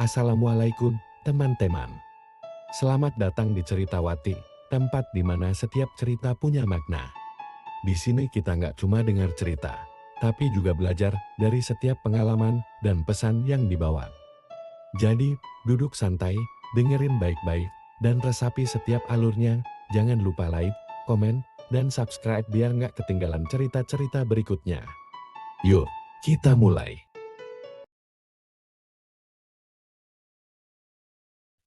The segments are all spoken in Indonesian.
Assalamualaikum, teman-teman. Selamat datang di Ceritawati, tempat di mana setiap cerita punya makna. Di sini kita nggak cuma dengar cerita, tapi juga belajar dari setiap pengalaman dan pesan yang dibawa. Jadi, duduk santai, dengerin baik-baik, dan resapi setiap alurnya. Jangan lupa like, komen, dan subscribe biar nggak ketinggalan cerita-cerita berikutnya. Yuk, kita mulai.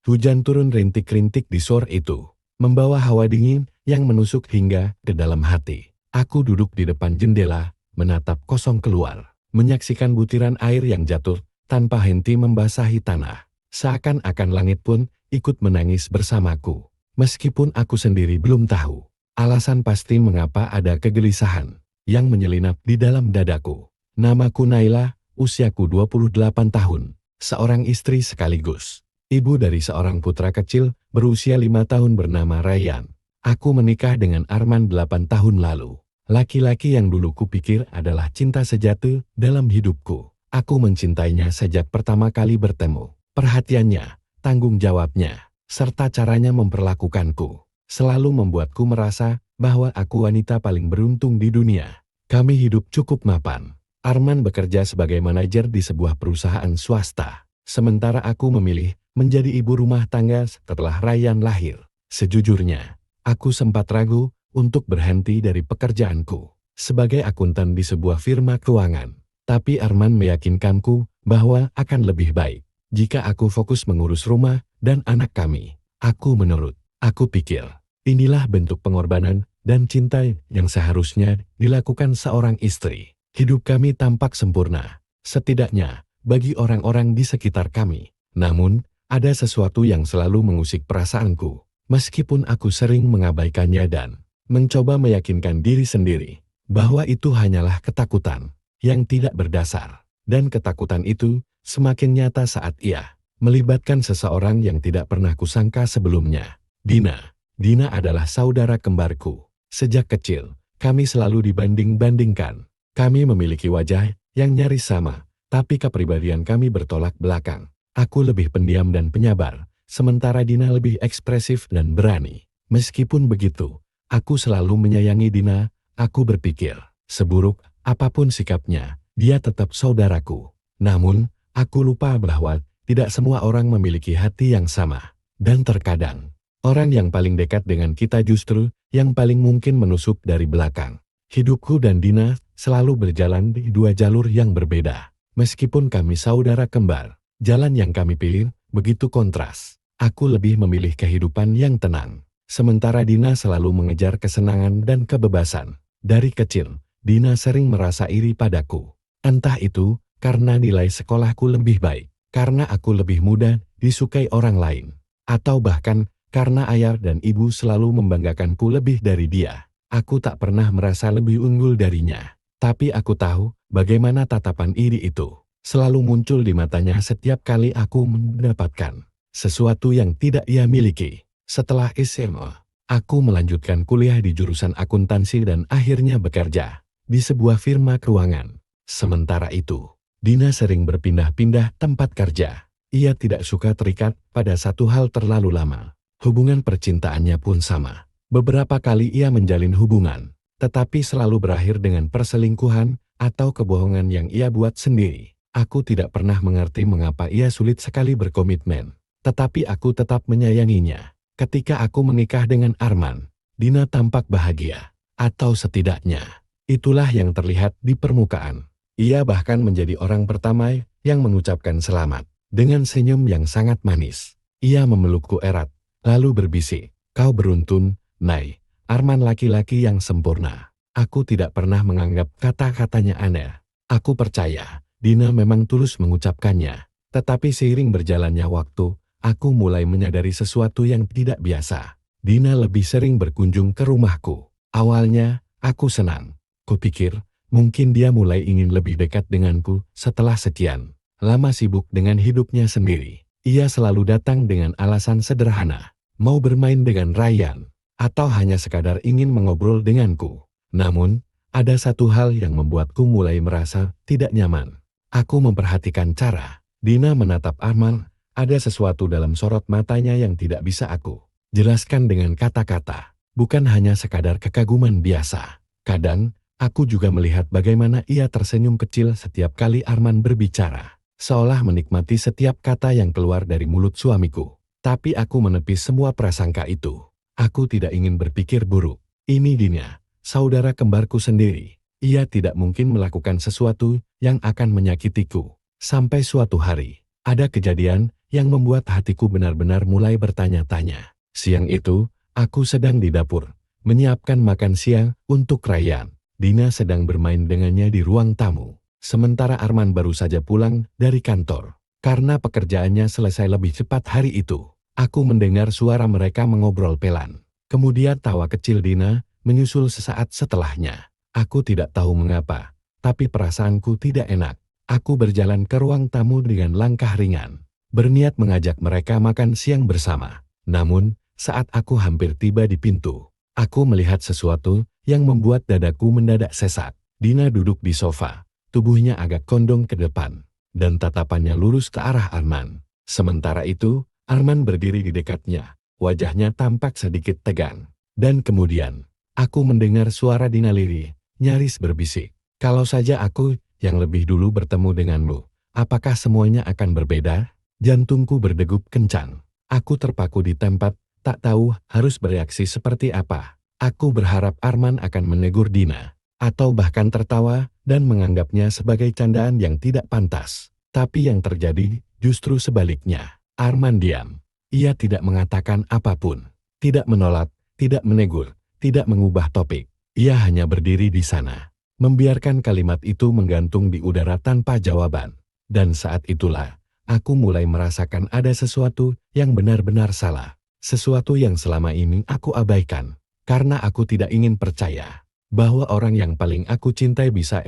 Hujan turun rintik-rintik di sore itu, membawa hawa dingin yang menusuk hingga ke dalam hati. Aku duduk di depan jendela, menatap kosong keluar, menyaksikan butiran air yang jatuh tanpa henti membasahi tanah. Seakan-akan langit pun ikut menangis bersamaku. Meskipun aku sendiri belum tahu alasan pasti mengapa ada kegelisahan yang menyelinap di dalam dadaku. Namaku Naila, usiaku 28 tahun, seorang istri sekaligus ibu dari seorang putra kecil berusia 5 tahun bernama Rayyan. Aku menikah dengan Arman 8 tahun lalu. Laki-laki yang dulu kupikir adalah cinta sejati dalam hidupku. Aku mencintainya sejak pertama kali bertemu. Perhatiannya, tanggung jawabnya, serta caranya memperlakukanku selalu membuatku merasa bahwa aku wanita paling beruntung di dunia. Kami hidup cukup mapan. Arman bekerja sebagai manajer di sebuah perusahaan swasta, sementara aku memilih menjadi ibu rumah tangga setelah Rayyan lahir. Sejujurnya, aku sempat ragu untuk berhenti dari pekerjaanku sebagai akuntan di sebuah firma keuangan. Tapi Arman meyakinkanku bahwa akan lebih baik jika aku fokus mengurus rumah dan anak kami. Aku menurut. Aku pikir, inilah bentuk pengorbanan dan cinta yang seharusnya dilakukan seorang istri. Hidup kami tampak sempurna, setidaknya bagi orang-orang di sekitar kami. Namun, ada sesuatu yang selalu mengusik perasaanku, meskipun aku sering mengabaikannya dan mencoba meyakinkan diri sendiri bahwa itu hanyalah ketakutan yang tidak berdasar. Dan ketakutan itu semakin nyata saat ia melibatkan seseorang yang tidak pernah kusangka sebelumnya. Dina adalah saudara kembarku. Sejak kecil, kami selalu dibanding-bandingkan. Kami memiliki wajah yang nyaris sama, tapi kepribadian kami bertolak belakang. Aku lebih pendiam dan penyabar, sementara Dina lebih ekspresif dan berani. Meskipun begitu, aku selalu menyayangi Dina. Aku berpikir, seburuk apapun sikapnya, dia tetap saudaraku. Namun, aku lupa bahwa tidak semua orang memiliki hati yang sama. Dan terkadang, orang yang paling dekat dengan kita justru yang paling mungkin menusuk dari belakang. Hidupku dan Dina selalu berjalan di dua jalur yang berbeda. Meskipun kami saudara kembar, jalan yang kami pilih begitu kontras. Aku lebih memilih kehidupan yang tenang, sementara Dina selalu mengejar kesenangan dan kebebasan. Dari kecil, Dina sering merasa iri padaku. Entah itu karena nilai sekolahku lebih baik, karena aku lebih mudah disukai orang lain, atau bahkan karena ayah dan ibu selalu membanggakanku lebih dari dia. Aku tak pernah merasa lebih unggul darinya. Tapi aku tahu bagaimana tatapan iri itu selalu muncul di matanya setiap kali aku mendapatkan sesuatu yang tidak ia miliki. Setelah SMA, aku melanjutkan kuliah di jurusan akuntansi dan akhirnya bekerja di sebuah firma keuangan. Sementara itu, Dina sering berpindah-pindah tempat kerja. Ia tidak suka terikat pada satu hal terlalu lama. Hubungan percintaannya pun sama. Beberapa kali ia menjalin hubungan, tetapi selalu berakhir dengan perselingkuhan atau kebohongan yang ia buat sendiri. Aku tidak pernah mengerti mengapa ia sulit sekali berkomitmen, tetapi aku tetap menyayanginya. Ketika aku menikah dengan Arman, Dina tampak bahagia, atau setidaknya itulah yang terlihat di permukaan. Ia bahkan menjadi orang pertama yang mengucapkan selamat dengan senyum yang sangat manis. Ia memelukku erat, lalu berbisik, "Kau beruntun, Nay, Arman laki-laki yang sempurna." Aku tidak pernah menganggap kata-katanya aneh. Aku percaya Dina memang tulus mengucapkannya, tetapi seiring berjalannya waktu, aku mulai menyadari sesuatu yang tidak biasa. Dina lebih sering berkunjung ke rumahku. Awalnya, aku senang. Kupikir, mungkin dia mulai ingin lebih dekat denganku setelah sekian lama sibuk dengan hidupnya sendiri. Ia selalu datang dengan alasan sederhana, mau bermain dengan Rayyan, atau hanya sekadar ingin mengobrol denganku. Namun, ada satu hal yang membuatku mulai merasa tidak nyaman. Aku memperhatikan cara Dina menatap Arman. Ada sesuatu dalam sorot matanya yang tidak bisa aku jelaskan dengan kata-kata. Bukan hanya sekadar kekaguman biasa. Kadang, aku juga melihat bagaimana ia tersenyum kecil setiap kali Arman berbicara. Seolah menikmati setiap kata yang keluar dari mulut suamiku. Tapi aku menepis semua prasangka itu. Aku tidak ingin berpikir buruk. Ini Dina, saudara kembarku sendiri. Ia tidak mungkin melakukan sesuatu yang akan menyakitiku. Sampai suatu hari, ada kejadian yang membuat hatiku benar-benar mulai bertanya-tanya. Siang itu, aku sedang di dapur, menyiapkan makan siang untuk Rayyan. Dina sedang bermain dengannya di ruang tamu. Sementara Arman baru saja pulang dari kantor. Karena pekerjaannya selesai lebih cepat hari itu, aku mendengar suara mereka mengobrol pelan. Kemudian tawa kecil Dina menyusul sesaat setelahnya. Aku tidak tahu mengapa, tapi perasaanku tidak enak. Aku berjalan ke ruang tamu dengan langkah ringan, berniat mengajak mereka makan siang bersama. Namun, saat aku hampir tiba di pintu, aku melihat sesuatu yang membuat dadaku mendadak sesak. Dina duduk di sofa, tubuhnya agak condong ke depan, dan tatapannya lurus ke arah Arman. Sementara itu, Arman berdiri di dekatnya, wajahnya tampak sedikit tegang. Dan kemudian, aku mendengar suara Dina lirih, nyaris berbisik. Kalau saja aku yang lebih dulu bertemu denganmu, apakah semuanya akan berbeda? Jantungku berdegup kencang. Aku terpaku di tempat, tak tahu harus bereaksi seperti apa. Aku berharap Arman akan menegur Dina, atau bahkan tertawa dan menganggapnya sebagai candaan yang tidak pantas. Tapi yang terjadi justru sebaliknya. Arman diam. Ia tidak mengatakan apapun, tidak menolak, tidak menegur, tidak mengubah topik. Ia hanya berdiri di sana, membiarkan kalimat itu menggantung di udara tanpa jawaban. Dan saat itulah, aku mulai merasakan ada sesuatu yang benar-benar salah. Sesuatu yang selama ini aku abaikan, karena aku tidak ingin percaya bahwa orang yang paling aku cintai bisa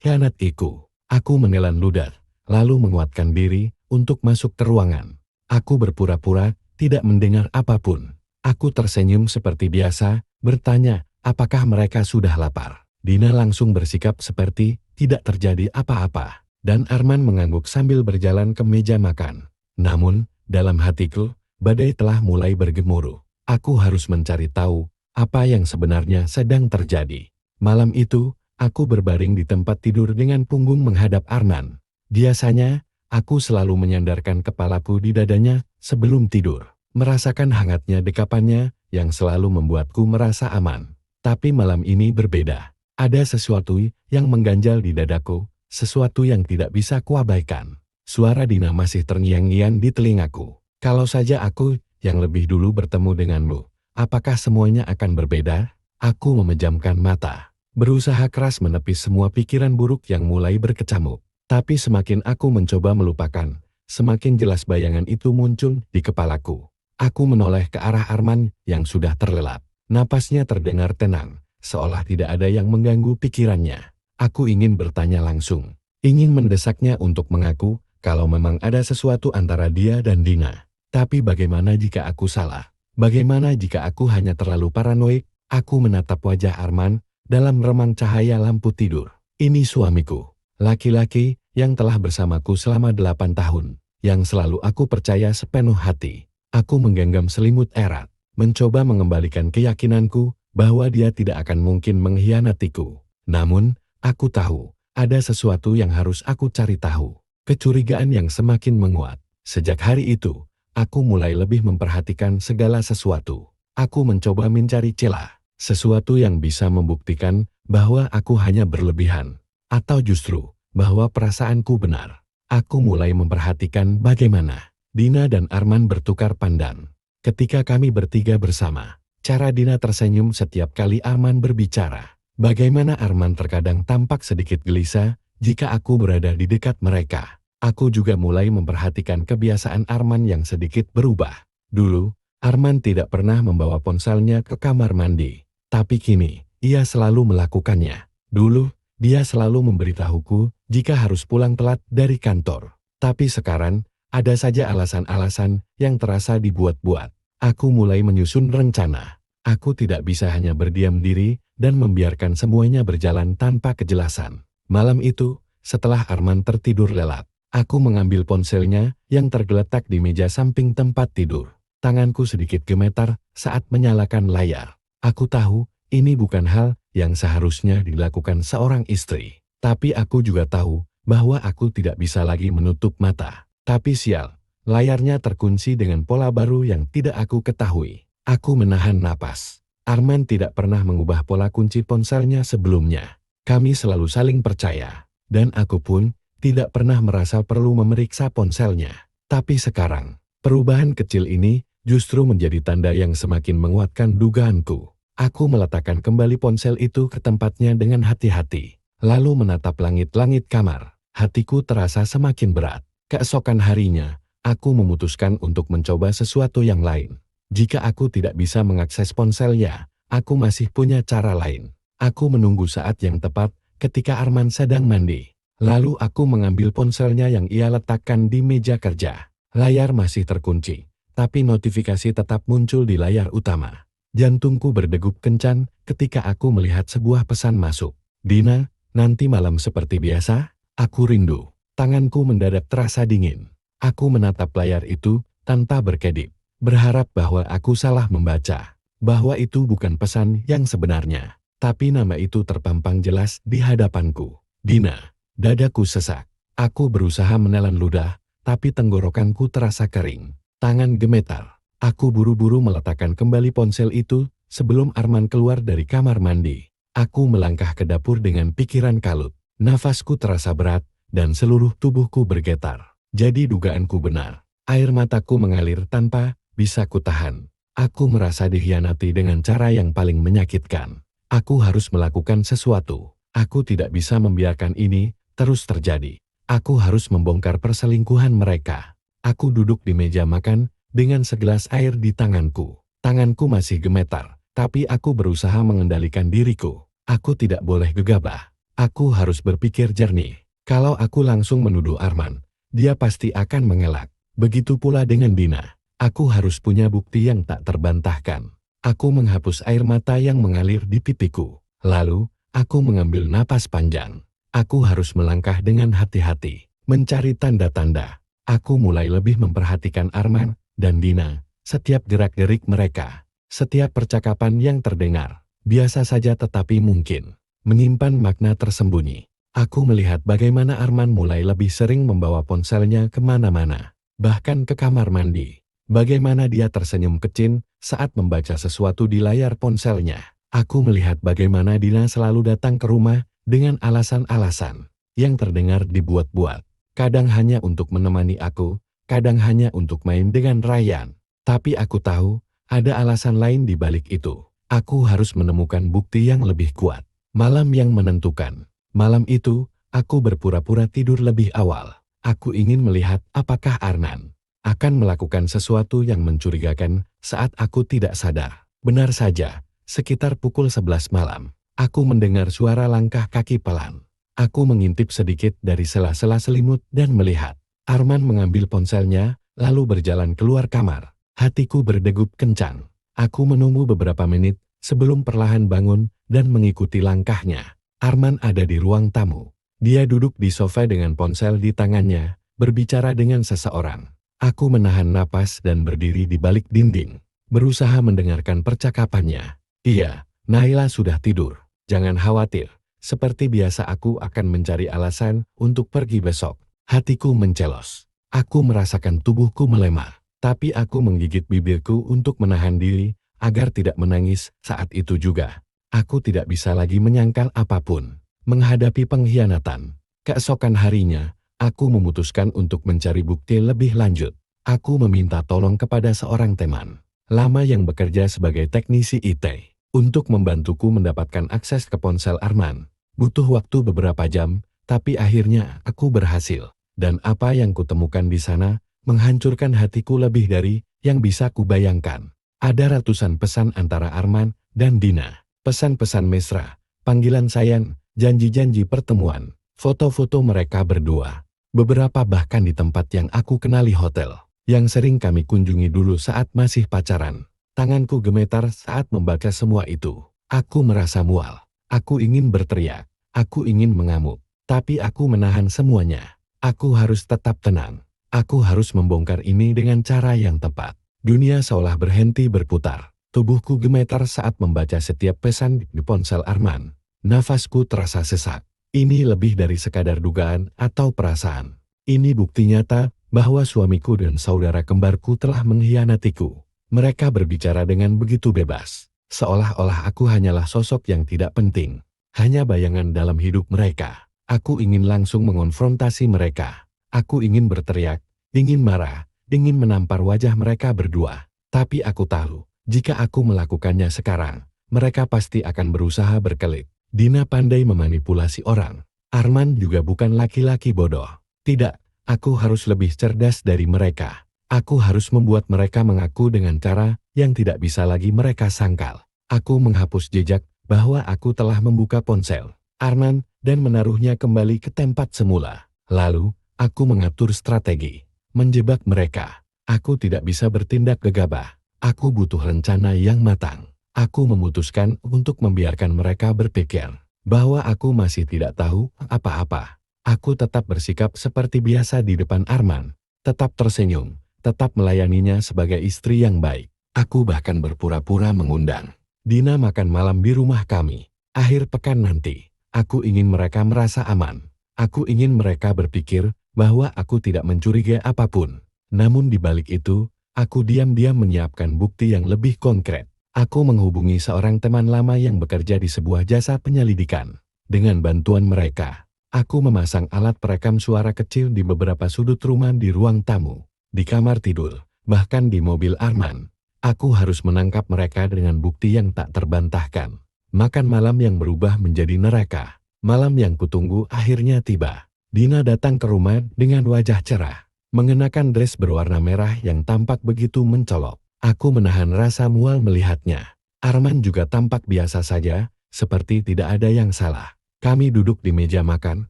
khianatiku. Aku menelan ludah, lalu menguatkan diri untuk masuk ke ruangan. Aku berpura-pura tidak mendengar apapun. Aku tersenyum seperti biasa, bertanya, apakah mereka sudah lapar? Dina langsung bersikap seperti tidak terjadi apa-apa, dan Arman mengangguk sambil berjalan ke meja makan. Namun, dalam hatiku, badai telah mulai bergemuruh. Aku harus mencari tahu apa yang sebenarnya sedang terjadi. Malam itu, aku berbaring di tempat tidur dengan punggung menghadap Arman. Biasanya, aku selalu menyandarkan kepalaku di dadanya sebelum tidur, merasakan hangatnya dekapannya yang selalu membuatku merasa aman. Tapi malam ini berbeda. Ada sesuatu yang mengganjal di dadaku, sesuatu yang tidak bisa kuabaikan. Suara Dina masih terngiang-ngiang di telingaku. Kalau saja aku yang lebih dulu bertemu denganmu, apakah semuanya akan berbeda? Aku memejamkan mata, berusaha keras menepis semua pikiran buruk yang mulai berkecamuk. Tapi semakin aku mencoba melupakan, semakin jelas bayangan itu muncul di kepalaku. Aku menoleh ke arah Arman yang sudah terlelap. Napasnya terdengar tenang, seolah tidak ada yang mengganggu pikirannya. Aku ingin bertanya langsung, ingin mendesaknya untuk mengaku kalau memang ada sesuatu antara dia dan Dina. Tapi bagaimana jika aku salah? Bagaimana jika aku hanya terlalu paranoid? Aku menatap wajah Arman dalam remang cahaya lampu tidur. Ini suamiku, laki-laki yang telah bersamaku selama 8 tahun, yang selalu aku percaya sepenuh hati. Aku menggenggam selimut erat, mencoba mengembalikan keyakinanku bahwa dia tidak akan mungkin mengkhianatiku. Namun, aku tahu, ada sesuatu yang harus aku cari tahu. Kecurigaan yang semakin menguat. Sejak hari itu, aku mulai lebih memperhatikan segala sesuatu. Aku mencoba mencari celah, sesuatu yang bisa membuktikan bahwa aku hanya berlebihan, atau justru bahwa perasaanku benar. Aku mulai memperhatikan bagaimana Dina dan Arman bertukar pandang ketika kami bertiga bersama. Cara Dina tersenyum setiap kali Arman berbicara. Bagaimana Arman terkadang tampak sedikit gelisah jika aku berada di dekat mereka. Aku juga mulai memperhatikan kebiasaan Arman yang sedikit berubah. Dulu, Arman tidak pernah membawa ponselnya ke kamar mandi. Tapi kini, ia selalu melakukannya. Dulu, dia selalu memberitahuku jika harus pulang telat dari kantor. Tapi sekarang, ada saja alasan-alasan yang terasa dibuat-buat. Aku mulai menyusun rencana. Aku tidak bisa hanya berdiam diri dan membiarkan semuanya berjalan tanpa kejelasan. Malam itu, setelah Arman tertidur lelap, Aku mengambil ponselnya yang tergeletak di meja samping tempat tidur. Tanganku sedikit gemetar saat menyalakan layar. Aku tahu ini bukan hal yang seharusnya dilakukan seorang istri. Tapi aku juga tahu bahwa aku tidak bisa lagi menutup mata. Tapi sial, layarnya terkunci dengan pola baru yang tidak aku ketahui. Aku menahan napas. Arman tidak pernah mengubah pola kunci ponselnya sebelumnya. Kami selalu saling percaya. Dan aku pun tidak pernah merasa perlu memeriksa ponselnya. Tapi sekarang, perubahan kecil ini justru menjadi tanda yang semakin menguatkan dugaanku. Aku meletakkan kembali ponsel itu ke tempatnya dengan hati-hati, lalu menatap langit-langit kamar. Hatiku terasa semakin berat. Keesokan harinya, aku memutuskan untuk mencoba sesuatu yang lain. Jika aku tidak bisa mengakses ponselnya, aku masih punya cara lain. Aku menunggu saat yang tepat ketika Arman sedang mandi. Lalu aku mengambil ponselnya yang ia letakkan di meja kerja. Layar masih terkunci, tapi notifikasi tetap muncul di layar utama. Jantungku berdegup kencang ketika aku melihat sebuah pesan masuk. Dina, nanti malam seperti biasa, aku rindu. Tanganku mendadak terasa dingin. Aku menatap layar itu tanpa berkedip, berharap bahwa aku salah membaca. Bahwa itu bukan pesan yang sebenarnya. Tapi nama itu terpampang jelas di hadapanku. Dina. Dadaku sesak. Aku berusaha menelan ludah, tapi tenggorokanku terasa kering. Tangan gemetar. Aku buru-buru meletakkan kembali ponsel itu sebelum Arman keluar dari kamar mandi. Aku melangkah ke dapur dengan pikiran kalut. Nafasku terasa berat dan seluruh tubuhku bergetar. Jadi dugaanku benar. Air mataku mengalir tanpa bisa kutahan. Aku merasa dikhianati dengan cara yang paling menyakitkan. Aku harus melakukan sesuatu. Aku tidak bisa membiarkan ini terus terjadi. Aku harus membongkar perselingkuhan mereka. Aku duduk di meja makan dengan segelas air di tanganku. Tanganku masih gemetar, tapi aku berusaha mengendalikan diriku. Aku tidak boleh gegabah. Aku harus berpikir jernih. Kalau aku langsung menuduh Arman, dia pasti akan mengelak. Begitu pula dengan Dina. Aku harus punya bukti yang tak terbantahkan. Aku menghapus air mata yang mengalir di pipiku. Lalu, aku mengambil napas panjang. Aku harus melangkah dengan hati-hati, mencari tanda-tanda. Aku mulai lebih memperhatikan Arman dan Dina, setiap gerak-gerik mereka, setiap percakapan yang terdengar, biasa saja tetapi mungkin menyimpan makna tersembunyi. Aku melihat bagaimana Arman mulai lebih sering membawa ponselnya kemana-mana, bahkan ke kamar mandi. Bagaimana dia tersenyum kecil saat membaca sesuatu di layar ponselnya. Aku melihat bagaimana Dina selalu datang ke rumah dengan alasan-alasan yang terdengar dibuat-buat. Kadang hanya untuk menemani aku, kadang hanya untuk main dengan Ryan. Tapi aku tahu, ada alasan lain di balik itu. Aku harus menemukan bukti yang lebih kuat. Malam yang menentukan. Malam itu, aku berpura-pura tidur lebih awal. Aku ingin melihat apakah Arman akan melakukan sesuatu yang mencurigakan saat aku tidak sadar. Benar saja, sekitar pukul 11 malam. Aku mendengar suara langkah kaki pelan. Aku mengintip sedikit dari sela-sela selimut dan melihat Arman mengambil ponselnya, lalu berjalan keluar kamar. Hatiku berdegup kencang. Aku menunggu beberapa menit sebelum perlahan bangun dan mengikuti langkahnya. Arman ada di ruang tamu. Dia duduk di sofa dengan ponsel di tangannya, berbicara dengan seseorang. Aku menahan napas dan berdiri di balik dinding, berusaha mendengarkan percakapannya. Iya, Naila sudah tidur. Jangan khawatir, seperti biasa aku akan mencari alasan untuk pergi besok. Hatiku mencelos. Aku merasakan tubuhku melemah, tapi aku menggigit bibirku untuk menahan diri agar tidak menangis saat itu juga. Aku tidak bisa lagi menyangkal apapun. Menghadapi pengkhianatan. Keesokan harinya, aku memutuskan untuk mencari bukti lebih lanjut. Aku meminta tolong kepada seorang teman lama yang bekerja sebagai teknisi IT. Untuk membantuku mendapatkan akses ke ponsel Arman. Butuh waktu beberapa jam, tapi akhirnya aku berhasil. Dan apa yang kutemukan di sana, menghancurkan hatiku lebih dari yang bisa kubayangkan. Ada ratusan pesan antara Arman dan Dina. Pesan-pesan mesra, panggilan sayang, janji-janji pertemuan, foto-foto mereka berdua. Beberapa bahkan di tempat yang aku kenali hotel, yang sering kami kunjungi dulu saat masih pacaran. Tanganku gemetar saat membaca semua itu. Aku merasa mual. Aku ingin berteriak. Aku ingin mengamuk. Tapi aku menahan semuanya. Aku harus tetap tenang. Aku harus membongkar ini dengan cara yang tepat. Dunia seolah berhenti berputar. Tubuhku gemetar saat membaca setiap pesan di ponsel Arman. Nafasku terasa sesak. Ini lebih dari sekadar dugaan atau perasaan. Ini bukti nyata bahwa suamiku dan saudara kembarku telah mengkhianatiku. Mereka berbicara dengan begitu bebas, seolah-olah aku hanyalah sosok yang tidak penting, hanya bayangan dalam hidup mereka. Aku ingin langsung mengonfrontasi mereka. Aku ingin berteriak, ingin marah, ingin menampar wajah mereka berdua. Tapi aku tahu, jika aku melakukannya sekarang, mereka pasti akan berusaha berkelit. Dina pandai memanipulasi orang. Arman juga bukan laki-laki bodoh. Tidak, aku harus lebih cerdas dari mereka. Aku harus membuat mereka mengaku dengan cara yang tidak bisa lagi mereka sangkal. Aku menghapus jejak bahwa aku telah membuka ponsel Arman dan menaruhnya kembali ke tempat semula. Lalu, aku mengatur strategi, menjebak mereka. Aku tidak bisa bertindak gegabah. Aku butuh rencana yang matang. Aku memutuskan untuk membiarkan mereka berpikir bahwa aku masih tidak tahu apa-apa. Aku tetap bersikap seperti biasa di depan Arman, tetap tersenyum, tetap melayaninya sebagai istri yang baik. Aku bahkan berpura-pura mengundang Dina makan malam di rumah kami. Akhir pekan nanti, aku ingin mereka merasa aman. Aku ingin mereka berpikir bahwa aku tidak mencurigai apapun. Namun di balik itu, aku diam-diam menyiapkan bukti yang lebih konkret. Aku menghubungi seorang teman lama yang bekerja di sebuah jasa penyelidikan. Dengan bantuan mereka, aku memasang alat perekam suara kecil di beberapa sudut rumah di ruang tamu, di kamar tidur, bahkan di mobil Arman. Aku harus menangkap mereka dengan bukti yang tak terbantahkan. Makan malam yang berubah menjadi neraka. Malam yang kutunggu akhirnya tiba. Dina datang ke rumah dengan wajah cerah, mengenakan dress berwarna merah yang tampak begitu mencolok. Aku menahan rasa mual melihatnya. Arman juga tampak biasa saja, seperti tidak ada yang salah. Kami duduk di meja makan,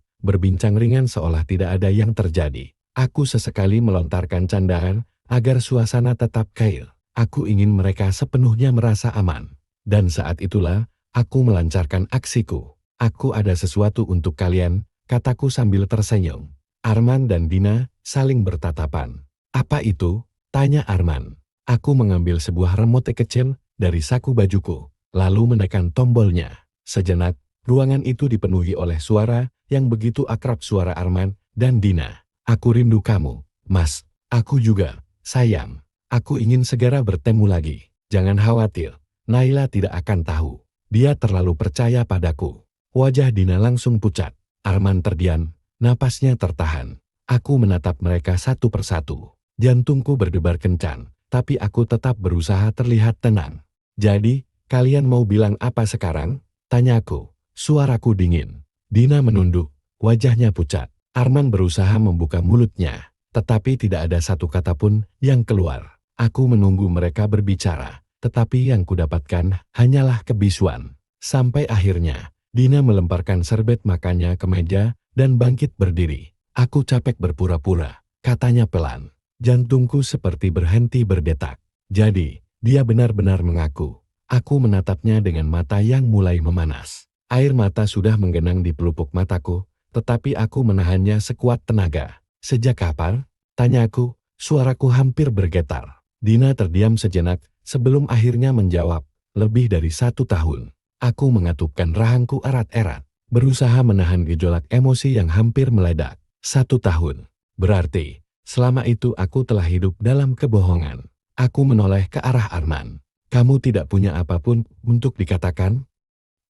berbincang ringan seolah tidak ada yang terjadi. Aku sesekali melontarkan candaan agar suasana tetap cair. Aku ingin mereka sepenuhnya merasa aman. Dan saat itulah, aku melancarkan aksiku. Aku ada sesuatu untuk kalian, kataku sambil tersenyum. Arman dan Dina saling bertatapan. Apa itu? Tanya Arman. Aku mengambil sebuah remote kecil dari saku bajuku, lalu menekan tombolnya. Sejenak, ruangan itu dipenuhi oleh suara yang begitu akrab, suara Arman dan Dina. Aku rindu kamu, Mas. Aku juga, sayang. Aku ingin segera bertemu lagi. Jangan khawatir, Naila tidak akan tahu. Dia terlalu percaya padaku. Wajah Dina langsung pucat. Arman terdiam, napasnya tertahan. Aku menatap mereka satu persatu. Jantungku berdebar kencang, tapi aku tetap berusaha terlihat tenang. Jadi, kalian mau bilang apa sekarang? Tanyaku. Suaraku dingin. Dina menunduk, wajahnya pucat. Arman berusaha membuka mulutnya, tetapi tidak ada satu kata pun yang keluar. Aku menunggu mereka berbicara, tetapi yang kudapatkan hanyalah kebisuan. Sampai akhirnya, Dina melemparkan serbet makannya ke meja dan bangkit berdiri. Aku capek berpura-pura, katanya pelan. Jantungku seperti berhenti berdetak. Jadi, dia benar-benar mengaku. Aku menatapnya dengan mata yang mulai memanas. Air mata sudah menggenang di pelupuk mataku, tetapi aku menahannya sekuat tenaga. Sejak kapan? Tanyaku, suaraku hampir bergetar. Dina terdiam sejenak sebelum akhirnya menjawab, lebih dari 1 tahun. Aku mengatupkan rahangku erat-erat, berusaha menahan gejolak emosi yang hampir meledak. 1 tahun. Berarti, selama itu aku telah hidup dalam kebohongan. Aku menoleh ke arah Arman. Kamu tidak punya apapun untuk dikatakan?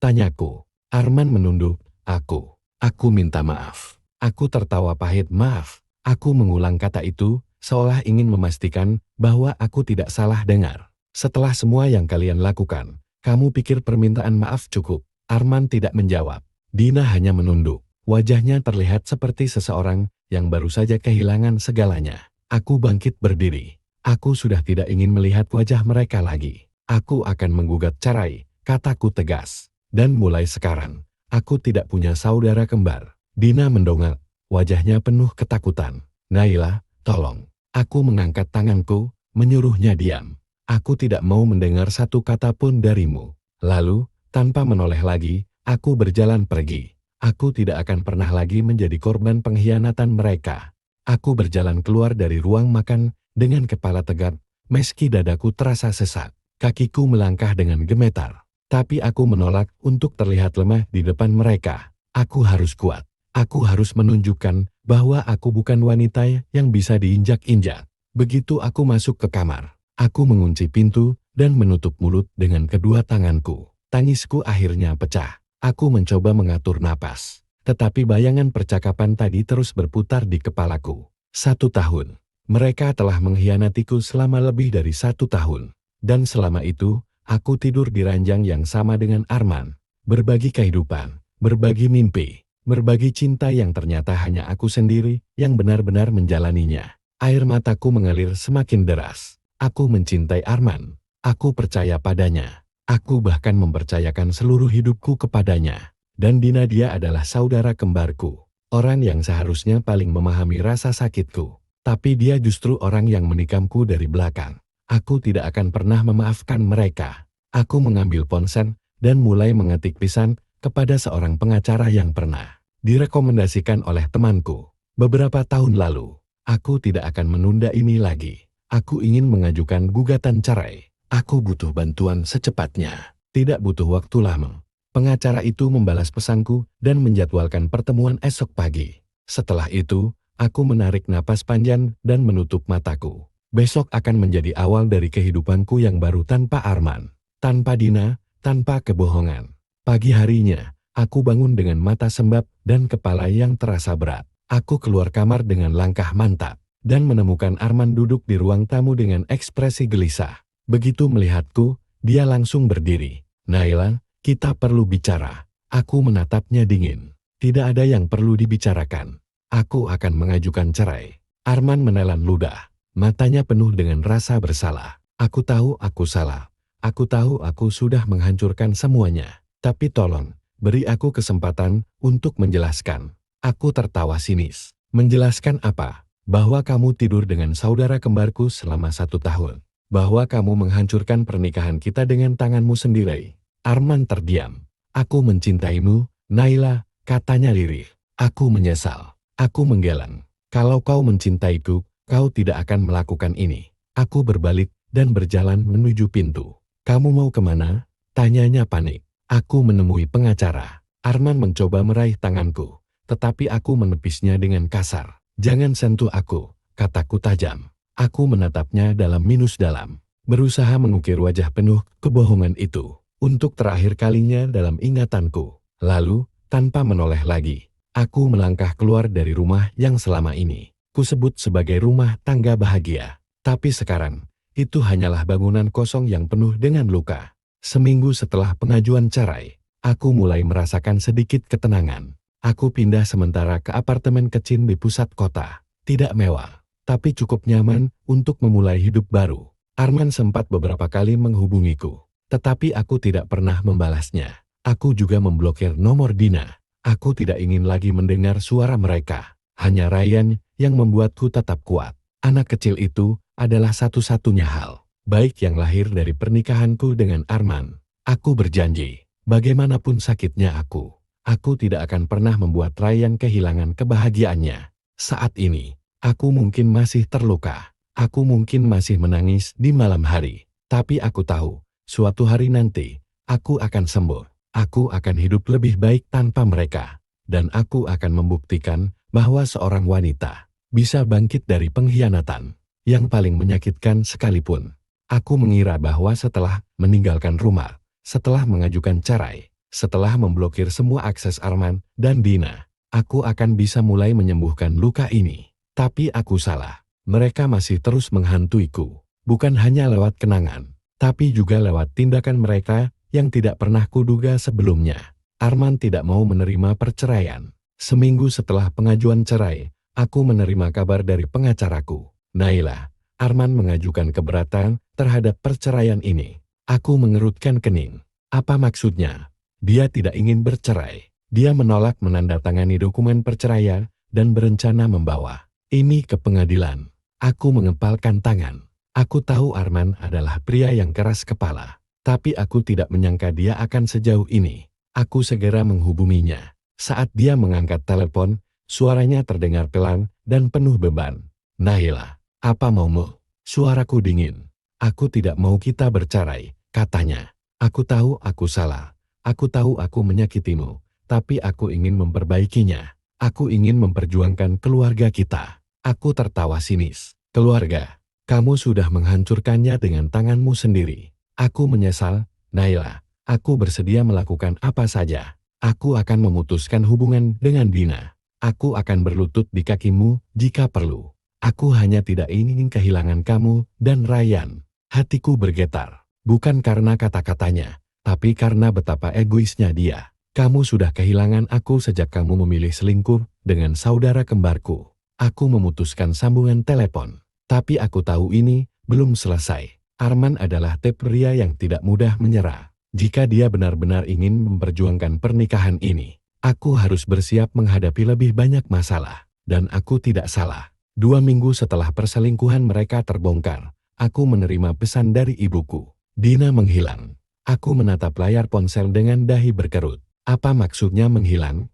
Tanyaku. Arman menunduk. Aku minta maaf. Aku tertawa pahit. Maaf. Aku mengulang kata itu, seolah ingin memastikan bahwa aku tidak salah dengar. Setelah semua yang kalian lakukan, kamu pikir permintaan maaf cukup? Arman tidak menjawab. Dina hanya menunduk. Wajahnya terlihat seperti seseorang yang baru saja kehilangan segalanya. Aku bangkit berdiri. Aku sudah tidak ingin melihat wajah mereka lagi. Aku akan menggugat cerai, kataku tegas. Dan mulai sekarang, aku tidak punya saudara kembar. Dina mendongak, wajahnya penuh ketakutan. Naila, tolong. Aku mengangkat tanganku, menyuruhnya diam. Aku tidak mau mendengar satu kata pun darimu. Lalu, tanpa menoleh lagi, aku berjalan pergi. Aku tidak akan pernah lagi menjadi korban pengkhianatan mereka. Aku berjalan keluar dari ruang makan dengan kepala tegap, meski dadaku terasa sesak. Kakiku melangkah dengan gemetar. Tapi aku menolak untuk terlihat lemah di depan mereka. Aku harus kuat. Aku harus menunjukkan bahwa aku bukan wanita yang bisa diinjak-injak. Begitu aku masuk ke kamar, aku mengunci pintu dan menutup mulut dengan kedua tanganku. Tangisku akhirnya pecah. Aku mencoba mengatur napas, tetapi bayangan percakapan tadi terus berputar di kepalaku. 1 tahun. Mereka telah mengkhianatiku selama lebih dari 1 tahun. Dan selama itu, aku tidur di ranjang yang sama dengan Arman. Berbagi kehidupan, berbagi mimpi, berbagi cinta yang ternyata hanya aku sendiri yang benar-benar menjalaninya. Air mataku mengalir semakin deras. Aku mencintai Arman. Aku percaya padanya. Aku bahkan mempercayakan seluruh hidupku kepadanya. Dan Dina, dia adalah saudara kembarku. Orang yang seharusnya paling memahami rasa sakitku. Tapi dia justru orang yang menikamku dari belakang. Aku tidak akan pernah memaafkan mereka. Aku mengambil ponsel dan mulai mengetik pesan kepada seorang pengacara yang pernah direkomendasikan oleh temanku. Beberapa tahun lalu, aku tidak akan menunda ini lagi. Aku ingin mengajukan gugatan cerai. Aku butuh bantuan secepatnya. Tidak butuh waktu lama. Pengacara itu membalas pesanku dan menjadwalkan pertemuan esok pagi. Setelah itu, aku menarik napas panjang dan menutup mataku. Besok akan menjadi awal dari kehidupanku yang baru tanpa Arman, tanpa Dina, tanpa kebohongan. Pagi harinya, aku bangun dengan mata sembab dan kepala yang terasa berat. Aku keluar kamar dengan langkah mantap dan menemukan Arman duduk di ruang tamu dengan ekspresi gelisah. Begitu melihatku, dia langsung berdiri. "Naila, kita perlu bicara." Aku menatapnya dingin. "Tidak ada yang perlu dibicarakan. Aku akan mengajukan cerai." Arman menelan ludah. Matanya penuh dengan rasa bersalah. "Aku tahu aku salah. Aku tahu aku sudah menghancurkan semuanya. Tapi tolong, beri aku kesempatan untuk menjelaskan." Aku tertawa sinis. "Menjelaskan apa? Bahwa kamu tidur dengan saudara kembarku selama 1 tahun. Bahwa kamu menghancurkan pernikahan kita dengan tanganmu sendiri." Arman terdiam. "Aku mencintaimu, Naila," katanya lirih. "Aku menyesal." Aku menggeleng. "Kalau kau mencintaiku, kau tidak akan melakukan ini." Aku berbalik dan berjalan menuju pintu. "Kamu mau kemana?" tanyanya panik. Aku menemui pengacara. Arman mencoba meraih tanganku, tetapi aku menepisnya dengan kasar. "Jangan sentuh aku," kataku tajam. Aku menatapnya dalam minus dalam, berusaha mengukir wajah penuh kebohongan itu. Untuk terakhir kalinya dalam ingatanku. Lalu, tanpa menoleh lagi, aku melangkah keluar dari rumah yang selama ini kusebut sebagai rumah tangga bahagia. Tapi sekarang, itu hanyalah bangunan kosong yang penuh dengan luka. Seminggu setelah pengajuan cerai, aku mulai merasakan sedikit ketenangan. Aku pindah sementara ke apartemen kecil di pusat kota. Tidak mewah, tapi cukup nyaman untuk memulai hidup baru. Arman sempat beberapa kali menghubungiku, tetapi aku tidak pernah membalasnya. Aku juga memblokir nomor Dina. Aku tidak ingin lagi mendengar suara mereka. Hanya Ryan yang membuatku tetap kuat. Anak kecil itu adalah satu-satunya hal baik yang lahir dari pernikahanku dengan Arman. Aku berjanji, bagaimanapun sakitnya aku tidak akan pernah membuat Ryan kehilangan kebahagiaannya. Saat ini, aku mungkin masih terluka. Aku mungkin masih menangis di malam hari. Tapi aku tahu, suatu hari nanti, aku akan sembuh. Aku akan hidup lebih baik tanpa mereka. Dan aku akan membuktikan bahwa seorang wanita bisa bangkit dari pengkhianatan yang paling menyakitkan sekalipun. Aku mengira bahwa setelah meninggalkan rumah, setelah mengajukan cerai, setelah memblokir semua akses Arman dan Dina, aku akan bisa mulai menyembuhkan luka ini. Tapi aku salah. Mereka masih terus menghantuiku. Bukan hanya lewat kenangan, tapi juga lewat tindakan mereka yang tidak pernah kuduga sebelumnya. Arman tidak mau menerima perceraian. Seminggu setelah pengajuan cerai, aku menerima kabar dari pengacaraku. "Naila, Arman mengajukan keberatan terhadap perceraian ini." Aku mengerutkan kening. Apa maksudnya? Dia tidak ingin bercerai. Dia menolak menandatangani dokumen perceraian dan berencana membawa ini ke pengadilan. Aku mengepalkan tangan. Aku tahu Arman adalah pria yang keras kepala. Tapi aku tidak menyangka dia akan sejauh ini. Aku segera menghubunginya. Saat dia mengangkat telepon, suaranya terdengar pelan dan penuh beban. "Naila, apa maumu?" Suaraku dingin. "Aku tidak mau kita bercerai," katanya. "Aku tahu aku salah. Aku tahu aku menyakitimu. Tapi aku ingin memperbaikinya. Aku ingin memperjuangkan keluarga kita." Aku tertawa sinis. "Keluarga? Kamu sudah menghancurkannya dengan tanganmu sendiri." "Aku menyesal, Naila. Aku bersedia melakukan apa saja. Aku akan memutuskan hubungan dengan Dina. Aku akan berlutut di kakimu jika perlu. Aku hanya tidak ingin kehilangan kamu dan Ryan." Hatiku bergetar. Bukan karena kata-katanya, tapi karena betapa egoisnya dia. "Kamu sudah kehilangan aku sejak kamu memilih selingkuh dengan saudara kembarku." Aku memutuskan sambungan telepon. Tapi aku tahu ini belum selesai. Arman adalah tipe pria yang tidak mudah menyerah. Jika dia benar-benar ingin memperjuangkan pernikahan ini, aku harus bersiap menghadapi lebih banyak masalah. Dan aku tidak salah. 2 minggu setelah perselingkuhan mereka terbongkar, aku menerima pesan dari ibuku. Dina menghilang. Aku menatap layar ponsel dengan dahi berkerut. "Apa maksudnya menghilang?"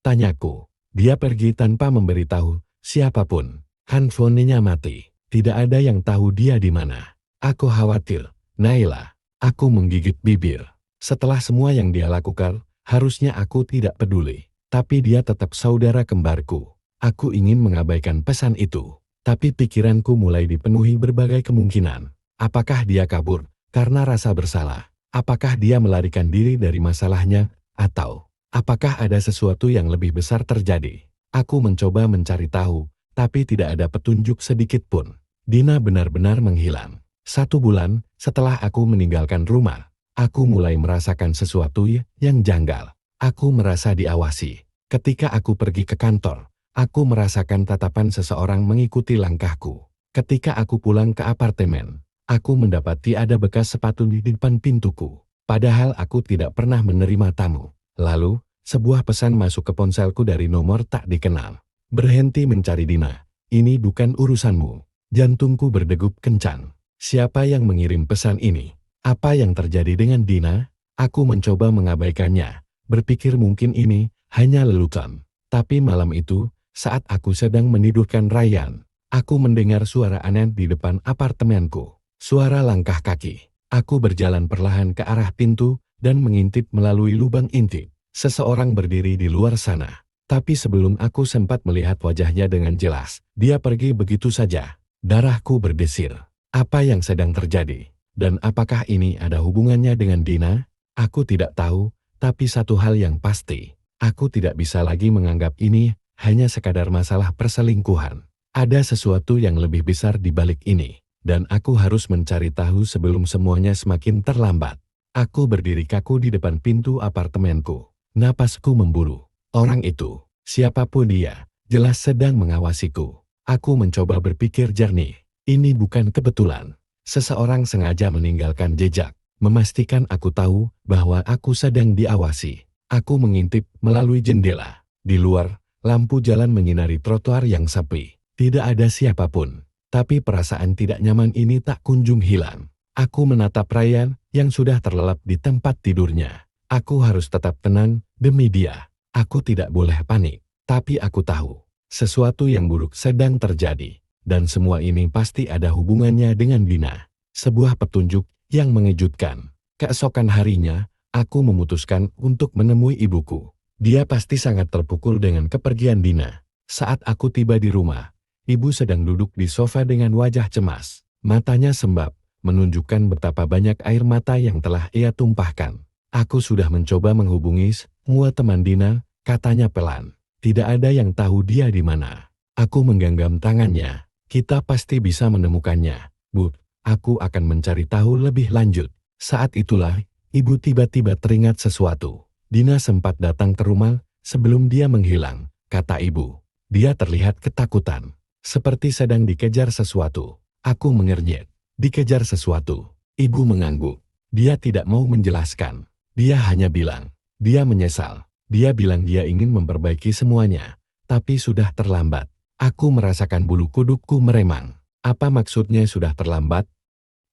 tanyaku. "Dia pergi tanpa memberitahu siapapun. Handphonenya mati. Tidak ada yang tahu dia di mana." "Aku khawatir, Naila." Aku menggigit bibir. Setelah semua yang dia lakukan, harusnya aku tidak peduli. Tapi dia tetap saudara kembarku. Aku ingin mengabaikan pesan itu. Tapi pikiranku mulai dipenuhi berbagai kemungkinan. Apakah dia kabur karena rasa bersalah? Apakah dia melarikan diri dari masalahnya? Atau apakah ada sesuatu yang lebih besar terjadi? Aku mencoba mencari tahu, tapi tidak ada petunjuk sedikit pun. Dina benar-benar menghilang. 1 bulan setelah aku meninggalkan rumah, aku mulai merasakan sesuatu yang janggal. Aku merasa diawasi. Ketika aku pergi ke kantor, aku merasakan tatapan seseorang mengikuti langkahku. Ketika aku pulang ke apartemen, aku mendapati ada bekas sepatu di depan pintuku. Padahal aku tidak pernah menerima tamu. Lalu, sebuah pesan masuk ke ponselku dari nomor tak dikenal. "Berhenti mencari Dina. Ini bukan urusanmu." Jantungku berdegup kencang. Siapa yang mengirim pesan ini? Apa yang terjadi dengan Dina? Aku mencoba mengabaikannya, berpikir mungkin ini hanya lelucon. Tapi malam itu, saat aku sedang menidurkan Ryan, aku mendengar suara aneh di depan apartemenku. Suara langkah kaki. Aku berjalan perlahan ke arah pintu dan mengintip melalui lubang intip. Seseorang berdiri di luar sana. Tapi sebelum aku sempat melihat wajahnya dengan jelas, dia pergi begitu saja. Darahku berdesir. Apa yang sedang terjadi? Dan apakah ini ada hubungannya dengan Dina? Aku tidak tahu, tapi satu hal yang pasti, aku tidak bisa lagi menganggap ini hanya sekadar masalah perselingkuhan. Ada sesuatu yang lebih besar di balik ini, dan aku harus mencari tahu sebelum semuanya semakin terlambat. Aku berdiri kaku di depan pintu apartemenku. Napasku memburu. Orang itu, siapapun dia, jelas sedang mengawasiku. Aku mencoba berpikir jernih. Ini bukan kebetulan. Seseorang sengaja meninggalkan jejak, memastikan aku tahu bahwa aku sedang diawasi. Aku mengintip melalui jendela. Di luar, lampu jalan menyinari trotoar yang sepi. Tidak ada siapapun. Tapi perasaan tidak nyaman ini tak kunjung hilang. Aku menatap Ryan yang sudah terlelap di tempat tidurnya. Aku harus tetap tenang demi dia. Aku tidak boleh panik. Tapi aku tahu, sesuatu yang buruk sedang terjadi. Dan semua ini pasti ada hubungannya dengan Dina. Sebuah petunjuk yang mengejutkan. Keesokan harinya, aku memutuskan untuk menemui ibuku. Dia pasti sangat terpukul dengan kepergian Dina. Saat aku tiba di rumah, ibu sedang duduk di sofa dengan wajah cemas. Matanya sembab, menunjukkan betapa banyak air mata yang telah ia tumpahkan. "Aku sudah mencoba menghubungi semua teman Dina," katanya pelan. "Tidak ada yang tahu dia di mana." Aku menggenggam tangannya. "Kita pasti bisa menemukannya, Bu. Aku akan mencari tahu lebih lanjut." Saat itulah, ibu tiba-tiba teringat sesuatu. "Dina sempat datang ke rumah sebelum dia menghilang," kata ibu. "Dia terlihat ketakutan, seperti sedang dikejar sesuatu." Aku mengernyit. "Dikejar sesuatu?" Ibu mengangguk. Dia tidak mau menjelaskan. Dia hanya bilang, dia menyesal. Dia bilang dia ingin memperbaiki semuanya, tapi sudah terlambat. Aku merasakan bulu kudukku meremang. "Apa maksudnya sudah terlambat?"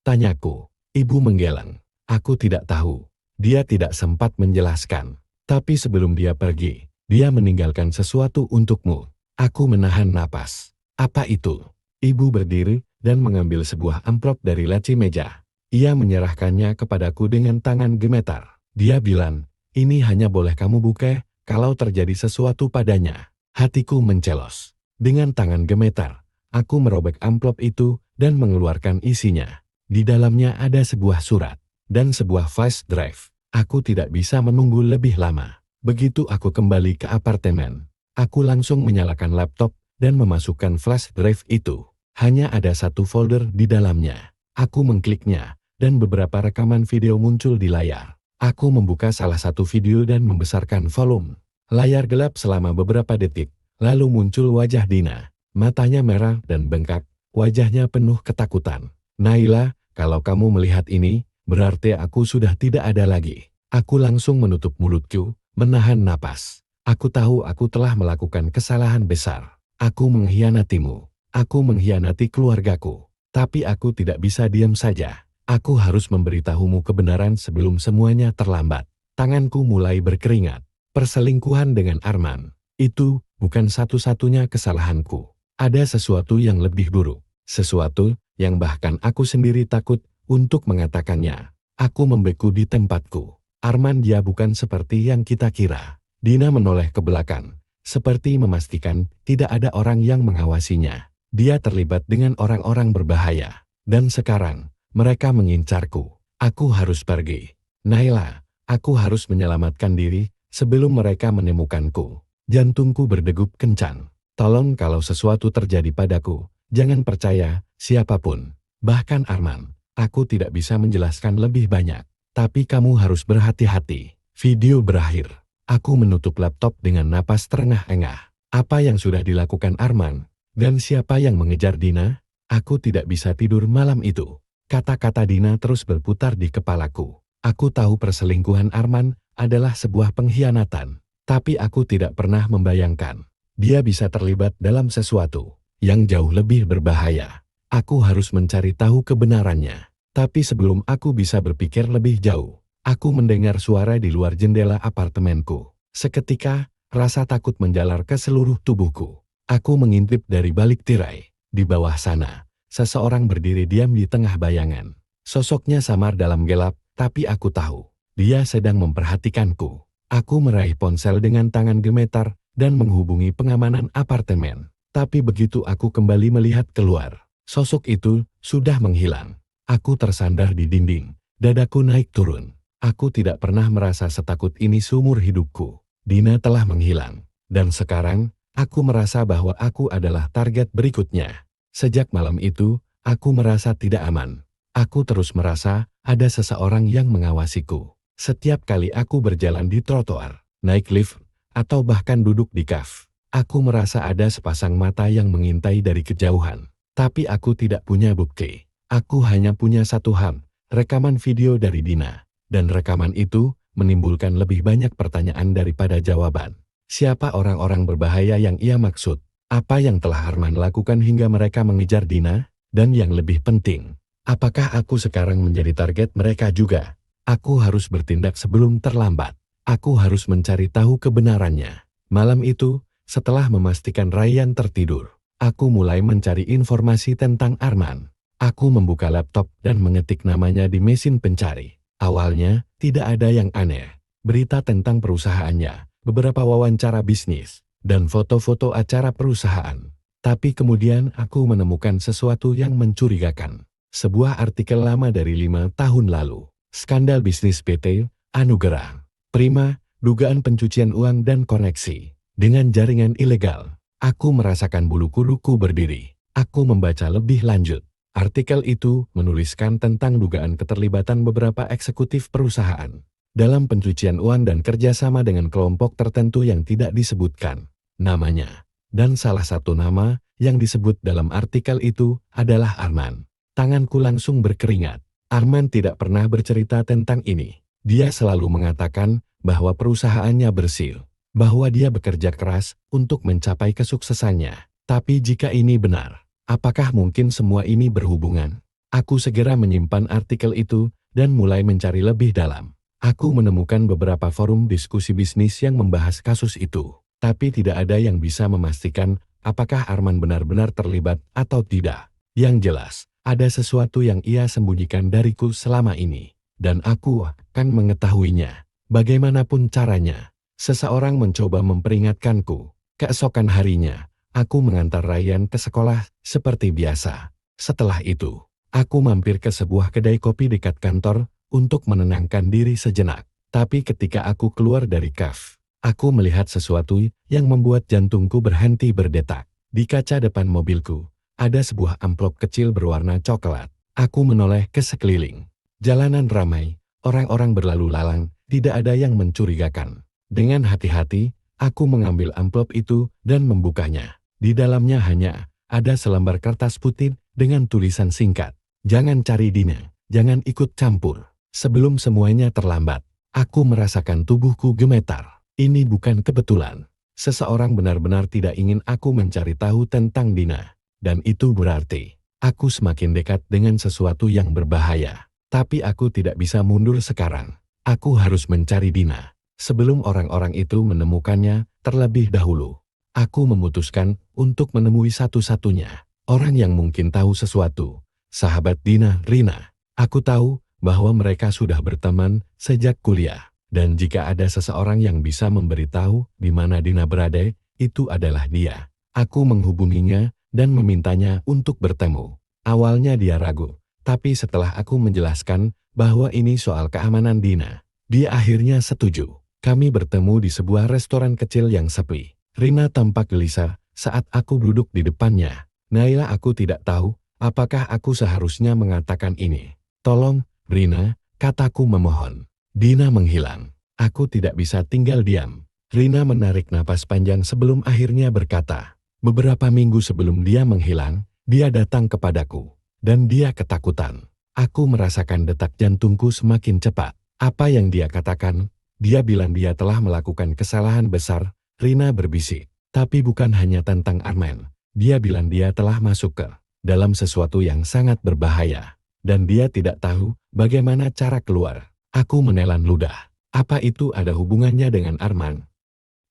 tanyaku. Ibu menggeleng. "Aku tidak tahu." Dia tidak sempat menjelaskan. Tapi sebelum dia pergi, Dia meninggalkan sesuatu untukmu. Aku menahan napas. Apa itu? Ibu berdiri dan mengambil sebuah amplop dari laci meja. Ia menyerahkannya kepadaku dengan tangan gemetar. Dia bilang, ini hanya boleh kamu buka kalau terjadi sesuatu padanya. Hatiku mencelos. Dengan tangan gemetar, aku merobek amplop itu dan mengeluarkan isinya. Di dalamnya ada sebuah surat dan sebuah flash drive. Aku tidak bisa menunggu lebih lama. Begitu aku kembali ke apartemen, aku langsung menyalakan laptop dan memasukkan flash drive itu. Hanya ada satu folder di dalamnya. Aku mengkliknya, dan beberapa rekaman video muncul di layar. Aku membuka salah satu video dan membesarkan volume. Layar gelap selama beberapa detik, lalu muncul wajah Dina. Matanya merah dan bengkak, wajahnya penuh ketakutan. Naila, kalau kamu melihat ini, berarti aku sudah tidak ada lagi. Aku langsung menutup mulutku, menahan napas. Aku tahu aku telah melakukan kesalahan besar. Aku mengkhianatimu. Aku mengkhianati keluargaku. Tapi aku tidak bisa diam saja. Aku harus memberitahumu kebenaran sebelum semuanya terlambat. Tanganku mulai berkeringat. Perselingkuhan dengan Arman. Itu bukan satu-satunya kesalahanku. Ada sesuatu yang lebih buruk. Sesuatu yang bahkan aku sendiri takut untuk mengatakannya. Aku membeku di tempatku. Arman dia bukan seperti yang kita kira. Dina menoleh ke belakang, seperti memastikan tidak ada orang yang mengawasinya. Dia terlibat dengan orang-orang berbahaya. Dan sekarang, mereka mengincarku. Aku harus pergi. Naila, aku harus menyelamatkan diri sebelum mereka menemukanku. Jantungku berdegup kencang. Tolong kalau sesuatu terjadi padaku, jangan percaya siapapun. Bahkan Arman, aku tidak bisa menjelaskan lebih banyak. Tapi kamu harus berhati-hati. Video berakhir. Aku menutup laptop dengan napas terengah-engah. Apa yang sudah dilakukan Arman? Dan siapa yang mengejar Dina? Aku tidak bisa tidur malam itu. Kata-kata Dina terus berputar di kepalaku. Aku tahu perselingkuhan Arman adalah sebuah pengkhianatan. Tapi aku tidak pernah membayangkan dia bisa terlibat dalam sesuatu yang jauh lebih berbahaya. Aku harus mencari tahu kebenarannya. Tapi sebelum aku bisa berpikir lebih jauh, aku mendengar suara di luar jendela apartemenku. Seketika, rasa takut menjalar ke seluruh tubuhku. Aku mengintip dari balik tirai. Di bawah sana, seseorang berdiri diam di tengah bayangan. Sosoknya samar dalam gelap, tapi aku tahu, dia sedang memperhatikanku. Aku meraih ponsel dengan tangan gemetar dan menghubungi pengamanan apartemen. Tapi begitu aku kembali melihat keluar, sosok itu sudah menghilang. Aku tersandar di dinding, dadaku naik turun. Aku tidak pernah merasa setakut ini seumur hidupku. Dina telah menghilang, dan sekarang aku merasa bahwa aku adalah target berikutnya. Sejak malam itu, aku merasa tidak aman. Aku terus merasa ada seseorang yang mengawasiku. Setiap kali aku berjalan di trotoar, naik lift, atau bahkan duduk di kaf, aku merasa ada sepasang mata yang mengintai dari kejauhan. Tapi aku tidak punya bukti. Aku hanya punya satu hal, rekaman video dari Dina. Dan rekaman itu menimbulkan lebih banyak pertanyaan daripada jawaban. Siapa orang-orang berbahaya yang ia maksud? Apa yang telah Arman lakukan hingga mereka mengejar Dina? Dan yang lebih penting, apakah aku sekarang menjadi target mereka juga? Aku harus bertindak sebelum terlambat. Aku harus mencari tahu kebenarannya. Malam itu, setelah memastikan Ryan tertidur, aku mulai mencari informasi tentang Arman. Aku membuka laptop dan mengetik namanya di mesin pencari. Awalnya, tidak ada yang aneh. Berita tentang perusahaannya, beberapa wawancara bisnis, dan foto-foto acara perusahaan. Tapi kemudian aku menemukan sesuatu yang mencurigakan. Sebuah artikel lama dari 5 tahun lalu. Skandal bisnis PT Anugerah Prima, dugaan pencucian uang dan koneksi dengan jaringan ilegal. Aku merasakan bulu kuduku berdiri. Aku membaca lebih lanjut. Artikel itu menuliskan tentang dugaan keterlibatan beberapa eksekutif perusahaan dalam pencucian uang dan kerjasama dengan kelompok tertentu yang tidak disebutkan namanya. Dan salah satu nama yang disebut dalam artikel itu adalah Arman. Tanganku langsung berkeringat. Arman tidak pernah bercerita tentang ini. Dia selalu mengatakan bahwa perusahaannya bersih, bahwa dia bekerja keras untuk mencapai kesuksesannya. Tapi jika ini benar, apakah mungkin semua ini berhubungan? Aku segera menyimpan artikel itu dan mulai mencari lebih dalam. Aku menemukan beberapa forum diskusi bisnis yang membahas kasus itu, tapi tidak ada yang bisa memastikan apakah Arman benar-benar terlibat atau tidak. Yang jelas, ada sesuatu yang ia sembunyikan dariku selama ini, dan aku akan mengetahuinya. Bagaimanapun caranya, seseorang mencoba memperingatkanku. Keesokan harinya, aku mengantar Ryan ke sekolah seperti biasa. Setelah itu, aku mampir ke sebuah kedai kopi dekat kantor untuk menenangkan diri sejenak. Tapi ketika aku keluar dari kafe, aku melihat sesuatu yang membuat jantungku berhenti berdetak. Di kaca depan mobilku, ada sebuah amplop kecil berwarna coklat. Aku menoleh ke sekeliling. Jalanan ramai, orang-orang berlalu lalang, tidak ada yang mencurigakan. Dengan hati-hati, aku mengambil amplop itu dan membukanya. Di dalamnya hanya ada selembar kertas putih dengan tulisan singkat. Jangan cari Dina, jangan ikut campur. Sebelum semuanya terlambat, aku merasakan tubuhku gemetar. Ini bukan kebetulan. Seseorang benar-benar tidak ingin aku mencari tahu tentang Dina. Dan itu berarti, aku semakin dekat dengan sesuatu yang berbahaya. Tapi aku tidak bisa mundur sekarang. Aku harus mencari Dina. Sebelum orang-orang itu menemukannya terlebih dahulu. Aku memutuskan untuk menemui satu-satunya orang yang mungkin tahu sesuatu. Sahabat Dina, Rina. Aku tahu bahwa mereka sudah berteman sejak kuliah. Dan jika ada seseorang yang bisa memberitahu di mana Dina berada, itu adalah dia. Aku menghubunginya dan memintanya untuk bertemu. Awalnya dia ragu, tapi setelah aku menjelaskan bahwa ini soal keamanan Dina, dia akhirnya setuju. Kami bertemu di sebuah restoran kecil yang sepi. Rina tampak gelisah saat aku duduk di depannya. Naila, aku tidak tahu apakah aku seharusnya mengatakan ini. Tolong, Rina, kataku memohon. Dina menghilang. Aku tidak bisa tinggal diam. Rina menarik napas panjang sebelum akhirnya berkata. Beberapa minggu sebelum dia menghilang, dia datang kepadaku. Dan dia ketakutan. Aku merasakan detak jantungku semakin cepat. Apa yang dia katakan? Dia bilang dia telah melakukan kesalahan besar. Rina berbisik. Tapi bukan hanya tentang Arman. Dia bilang dia telah masuk ke dalam sesuatu yang sangat berbahaya. Dan dia tidak tahu bagaimana cara keluar. Aku menelan ludah. Apa itu ada hubungannya dengan Arman?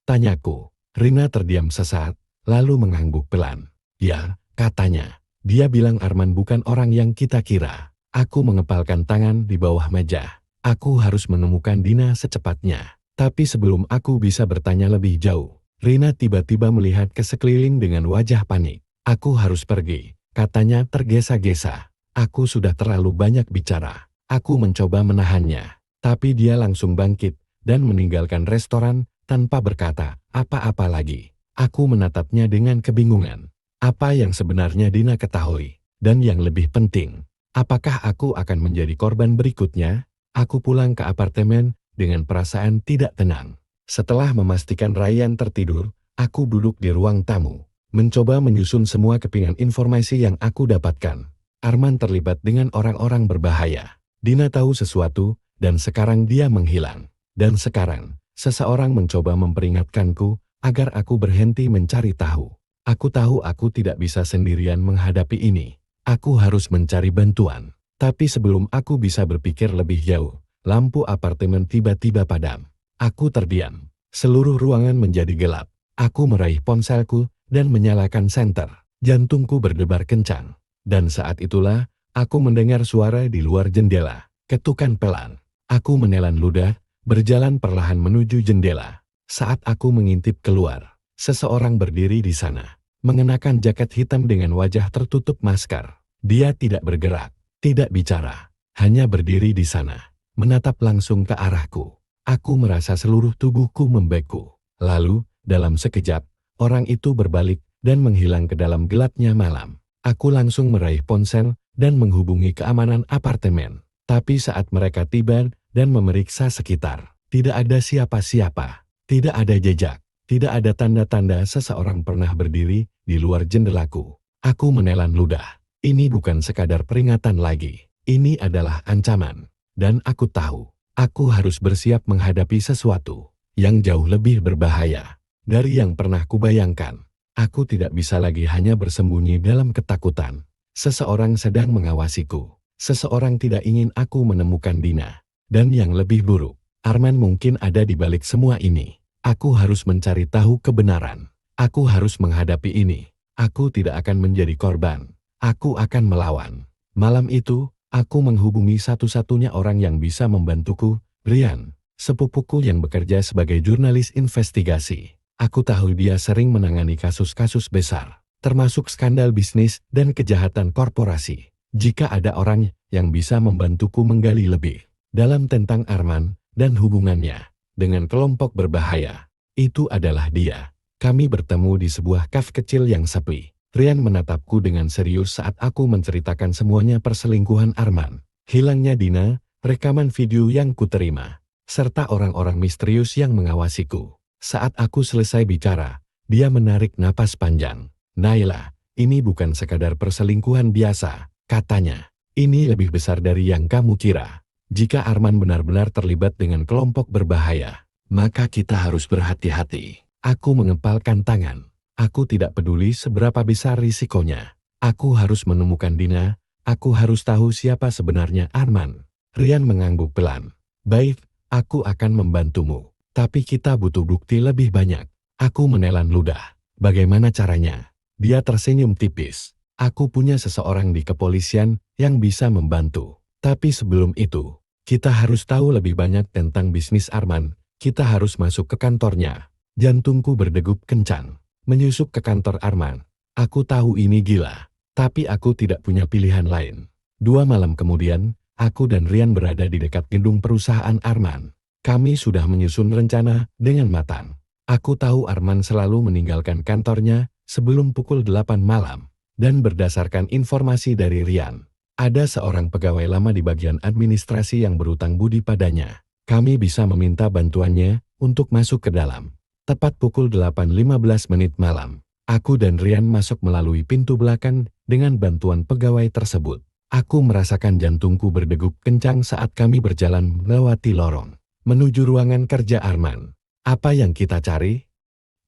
Tanyaku. Rina terdiam sesaat, lalu mengangguk pelan. Ya, katanya. Dia bilang Arman bukan orang yang kita kira. Aku mengepalkan tangan di bawah meja. Aku harus menemukan Dina secepatnya. Tapi sebelum aku bisa bertanya lebih jauh, Rina tiba-tiba melihat ke sekeliling dengan wajah panik. Aku harus pergi, katanya tergesa-gesa. Aku sudah terlalu banyak bicara. Aku mencoba menahannya, tapi dia langsung bangkit dan meninggalkan restoran tanpa berkata apa-apa lagi. Aku menatapnya dengan kebingungan. Apa yang sebenarnya Dina ketahui? Dan yang lebih penting, apakah aku akan menjadi korban berikutnya? Aku pulang ke apartemen dengan perasaan tidak tenang. Setelah memastikan Ryan tertidur, aku duduk di ruang tamu, mencoba menyusun semua kepingan informasi yang aku dapatkan. Arman terlibat dengan orang-orang berbahaya. Dina tahu sesuatu, dan sekarang dia menghilang. Dan sekarang, seseorang mencoba memperingatkanku agar aku berhenti mencari tahu. Aku tahu aku tidak bisa sendirian menghadapi ini. Aku harus mencari bantuan. Tapi sebelum aku bisa berpikir lebih jauh, lampu apartemen tiba-tiba padam. Aku terdiam. Seluruh ruangan menjadi gelap. Aku meraih ponselku dan menyalakan senter. Jantungku berdebar kencang. Dan saat itulah, aku mendengar suara di luar jendela. Ketukan pelan. Aku menelan ludah, berjalan perlahan menuju jendela. Saat aku mengintip keluar, seseorang berdiri di sana, mengenakan jaket hitam dengan wajah tertutup masker. Dia tidak bergerak, tidak bicara, hanya berdiri di sana, menatap langsung ke arahku. Aku merasa seluruh tubuhku membeku. Lalu, dalam sekejap, orang itu berbalik dan menghilang ke dalam gelapnya malam. Aku langsung meraih ponsel dan menghubungi keamanan apartemen. Tapi saat mereka tiba dan memeriksa sekitar, tidak ada siapa-siapa, tidak ada jejak, tidak ada tanda-tanda seseorang pernah berdiri di luar jendelaku. Aku menelan ludah. Ini bukan sekadar peringatan lagi. Ini adalah ancaman. Dan aku tahu, aku harus bersiap menghadapi sesuatu yang jauh lebih berbahaya dari yang pernah kubayangkan. Aku tidak bisa lagi hanya bersembunyi dalam ketakutan. Seseorang sedang mengawasiku. Seseorang tidak ingin aku menemukan Dina. Dan yang lebih buruk, Arman mungkin ada di balik semua ini. Aku harus mencari tahu kebenaran. Aku harus menghadapi ini. Aku tidak akan menjadi korban. Aku akan melawan. Malam itu, aku menghubungi satu-satunya orang yang bisa membantuku, Rian, sepupuku yang bekerja sebagai jurnalis investigasi. Aku tahu dia sering menangani kasus-kasus besar, termasuk skandal bisnis dan kejahatan korporasi. Jika ada orang yang bisa membantuku menggali lebih dalam tentang Arman dan hubungannya dengan kelompok berbahaya, itu adalah dia. Kami bertemu di sebuah kafe kecil yang sepi. Rian menatapku dengan serius saat aku menceritakan semuanya perselingkuhan Arman, hilangnya Dina, rekaman video yang kuterima, serta orang-orang misterius yang mengawasiku. Saat aku selesai bicara, dia menarik napas panjang. Naila, ini bukan sekadar perselingkuhan biasa, katanya. Ini lebih besar dari yang kamu kira. Jika Arman benar-benar terlibat dengan kelompok berbahaya, maka kita harus berhati-hati. Aku mengepalkan tangan. Aku tidak peduli seberapa besar risikonya. Aku harus menemukan Dina. Aku harus tahu siapa sebenarnya Arman. Rian mengangguk pelan. Baik, aku akan membantumu. Tapi kita butuh bukti lebih banyak. Aku menelan ludah. Bagaimana caranya? Dia tersenyum tipis. Aku punya seseorang di kepolisian yang bisa membantu. Tapi sebelum itu, kita harus tahu lebih banyak tentang bisnis Arman. Kita harus masuk ke kantornya. Jantungku berdegup kencang. Menyusup ke kantor Arman. Aku tahu ini gila, tapi aku tidak punya pilihan lain. 2 malam kemudian, aku dan Rian berada di dekat gedung perusahaan Arman. Kami sudah menyusun rencana dengan matang. Aku tahu Arman selalu meninggalkan kantornya sebelum pukul 8 malam. Dan berdasarkan informasi dari Rian, ada seorang pegawai lama di bagian administrasi yang berutang budi padanya. Kami bisa meminta bantuannya untuk masuk ke dalam. Tepat pukul 8.15 menit malam, aku dan Rian masuk melalui pintu belakang dengan bantuan pegawai tersebut. Aku merasakan jantungku berdegup kencang saat kami berjalan melewati lorong menuju ruangan kerja Arman. Apa yang kita cari?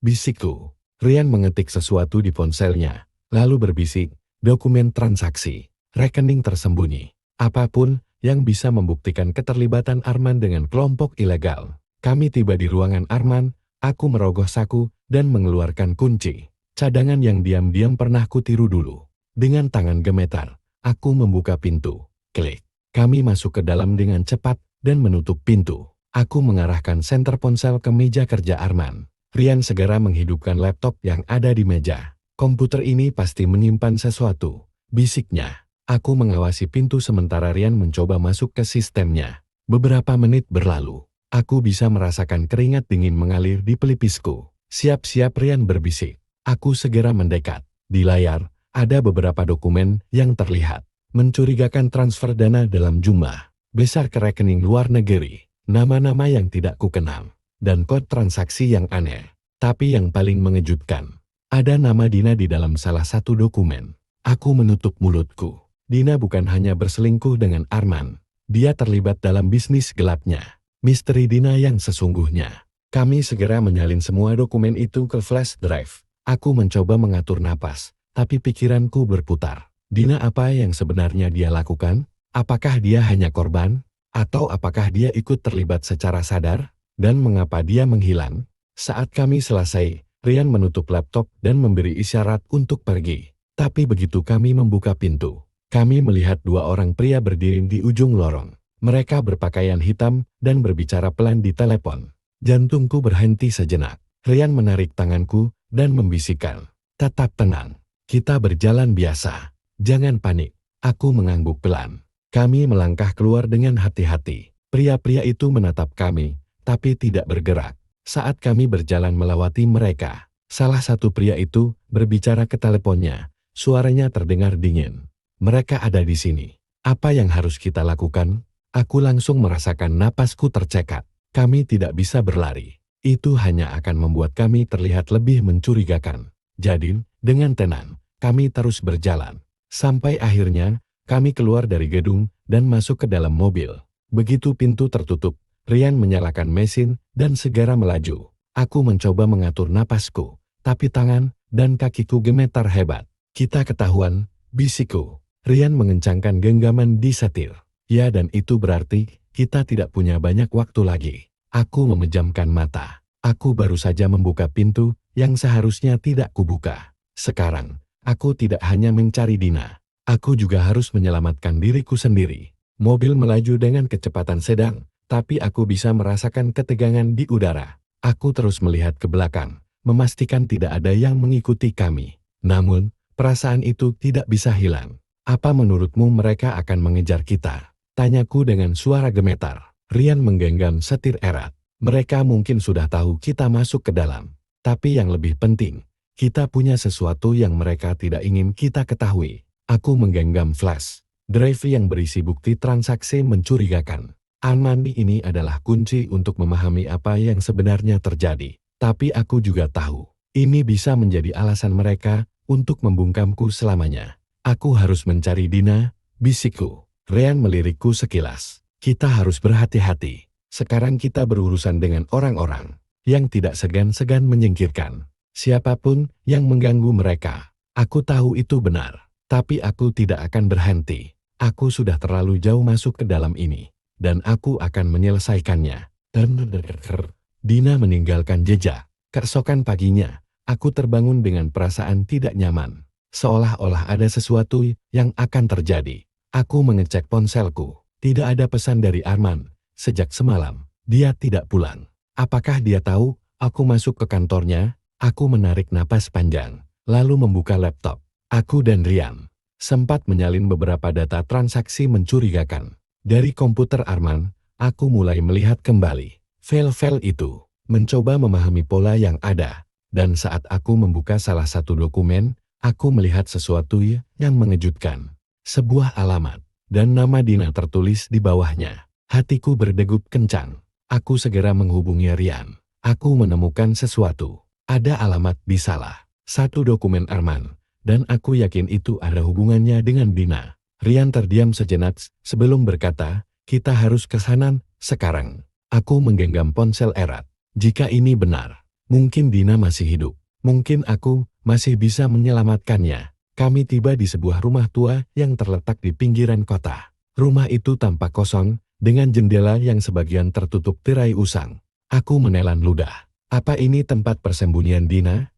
Bisikku. Rian mengetik sesuatu di ponselnya, lalu berbisik, dokumen transaksi, rekening tersembunyi, apapun yang bisa membuktikan keterlibatan Arman dengan kelompok ilegal. Kami tiba di ruangan Arman. Aku merogoh saku dan mengeluarkan kunci. Cadangan yang diam-diam pernah kutiru dulu. Dengan tangan gemetar, aku membuka pintu. Klik. Kami masuk ke dalam dengan cepat dan menutup pintu. Aku mengarahkan senter ponsel ke meja kerja Arman. Rian segera menghidupkan laptop yang ada di meja. Komputer ini pasti menyimpan sesuatu, bisiknya. Aku mengawasi pintu sementara Rian mencoba masuk ke sistemnya. Beberapa menit berlalu. Aku bisa merasakan keringat dingin mengalir di pelipisku. Siap-siap, Rian berbisik. Aku segera mendekat. Di layar, ada beberapa dokumen yang terlihat mencurigakan transfer dana dalam jumlah besar ke rekening luar negeri. Nama-nama yang tidak kukenal. Dan kod transaksi yang aneh. Tapi yang paling mengejutkan, ada nama Dina di dalam salah satu dokumen. Aku menutup mulutku. Dina bukan hanya berselingkuh dengan Arman. Dia terlibat dalam bisnis gelapnya. Misteri Dina yang sesungguhnya. Kami segera menyalin semua dokumen itu ke flash drive. Aku mencoba mengatur napas, tapi pikiranku berputar. Dina, apa yang sebenarnya dia lakukan? Apakah dia hanya korban? Atau apakah dia ikut terlibat secara sadar? Dan mengapa dia menghilang? Saat kami selesai, Rian menutup laptop dan memberi isyarat untuk pergi. Tapi begitu kami membuka pintu, kami melihat 2 orang pria berdiri di ujung lorong. Mereka berpakaian hitam dan berbicara pelan di telepon. Jantungku berhenti sejenak. Rian menarik tanganku dan membisikkan, "Tetap tenang. Kita berjalan biasa. Jangan panik." Aku mengangguk pelan. Kami melangkah keluar dengan hati-hati. Pria-pria itu menatap kami, tapi tidak bergerak. Saat kami berjalan melewati mereka, salah satu pria itu berbicara ke teleponnya. Suaranya terdengar dingin. "Mereka ada di sini. Apa yang harus kita lakukan?" Aku langsung merasakan napasku tercekat. Kami tidak bisa berlari. Itu hanya akan membuat kami terlihat lebih mencurigakan. Jadi, dengan tenang, kami terus berjalan. Sampai akhirnya, kami keluar dari gedung dan masuk ke dalam mobil. Begitu pintu tertutup, Rian menyalakan mesin dan segera melaju. Aku mencoba mengatur napasku, tapi tangan dan kakiku gemetar hebat. "Kita ketahuan," bisikku. Rian mengencangkan genggaman di setir. Ya, dan itu berarti kita tidak punya banyak waktu lagi. Aku memejamkan mata. Aku baru saja membuka pintu yang seharusnya tidak kubuka. Sekarang, aku tidak hanya mencari Dina. Aku juga harus menyelamatkan diriku sendiri. Mobil melaju dengan kecepatan sedang, tapi aku bisa merasakan ketegangan di udara. Aku terus melihat ke belakang, memastikan tidak ada yang mengikuti kami. Namun, perasaan itu tidak bisa hilang. Apa menurutmu mereka akan mengejar kita? Tanyaku dengan suara gemetar. Rian menggenggam setir erat. Mereka mungkin sudah tahu kita masuk ke dalam. Tapi yang lebih penting, kita punya sesuatu yang mereka tidak ingin kita ketahui. Aku menggenggam flash drive yang berisi bukti transaksi mencurigakan. Arman ini adalah kunci untuk memahami apa yang sebenarnya terjadi. Tapi aku juga tahu, ini bisa menjadi alasan mereka untuk membungkamku selamanya. Aku harus mencari Dina, bisikku. Rian melirikku sekilas. Kita harus berhati-hati. Sekarang kita berurusan dengan orang-orang yang tidak segan-segan menyingkirkan siapapun yang mengganggu mereka. Aku tahu itu benar, tapi aku tidak akan berhenti. Aku sudah terlalu jauh masuk ke dalam ini, dan aku akan menyelesaikannya. Dina meninggalkan jejak. Keesokan paginya, aku terbangun dengan perasaan tidak nyaman. Seolah-olah ada sesuatu yang akan terjadi. Aku mengecek ponselku. Tidak ada pesan dari Arman. Sejak semalam, dia tidak pulang. Apakah dia tahu aku masuk ke kantornya? Aku menarik napas panjang, lalu membuka laptop. Aku dan Rian sempat menyalin beberapa data transaksi mencurigakan. Dari komputer Arman, aku mulai melihat kembali file-file itu, mencoba memahami pola yang ada. Dan saat aku membuka salah satu dokumen, aku melihat sesuatu yang mengejutkan. Sebuah alamat, dan nama Dina tertulis di bawahnya. Hatiku berdegup kencang. Aku segera menghubungi Rian. Aku menemukan sesuatu. Ada alamat di salah satu dokumen Arman, dan aku yakin itu ada hubungannya dengan Dina. Rian terdiam sejenak sebelum berkata, kita harus ke sana sekarang. Aku menggenggam ponsel erat. Jika ini benar, mungkin Dina masih hidup. Mungkin aku masih bisa menyelamatkannya. Kami tiba di sebuah rumah tua yang terletak di pinggiran kota. Rumah itu tampak kosong, dengan jendela yang sebagian tertutup tirai usang. Aku menelan ludah. Apa ini tempat persembunyian Dina?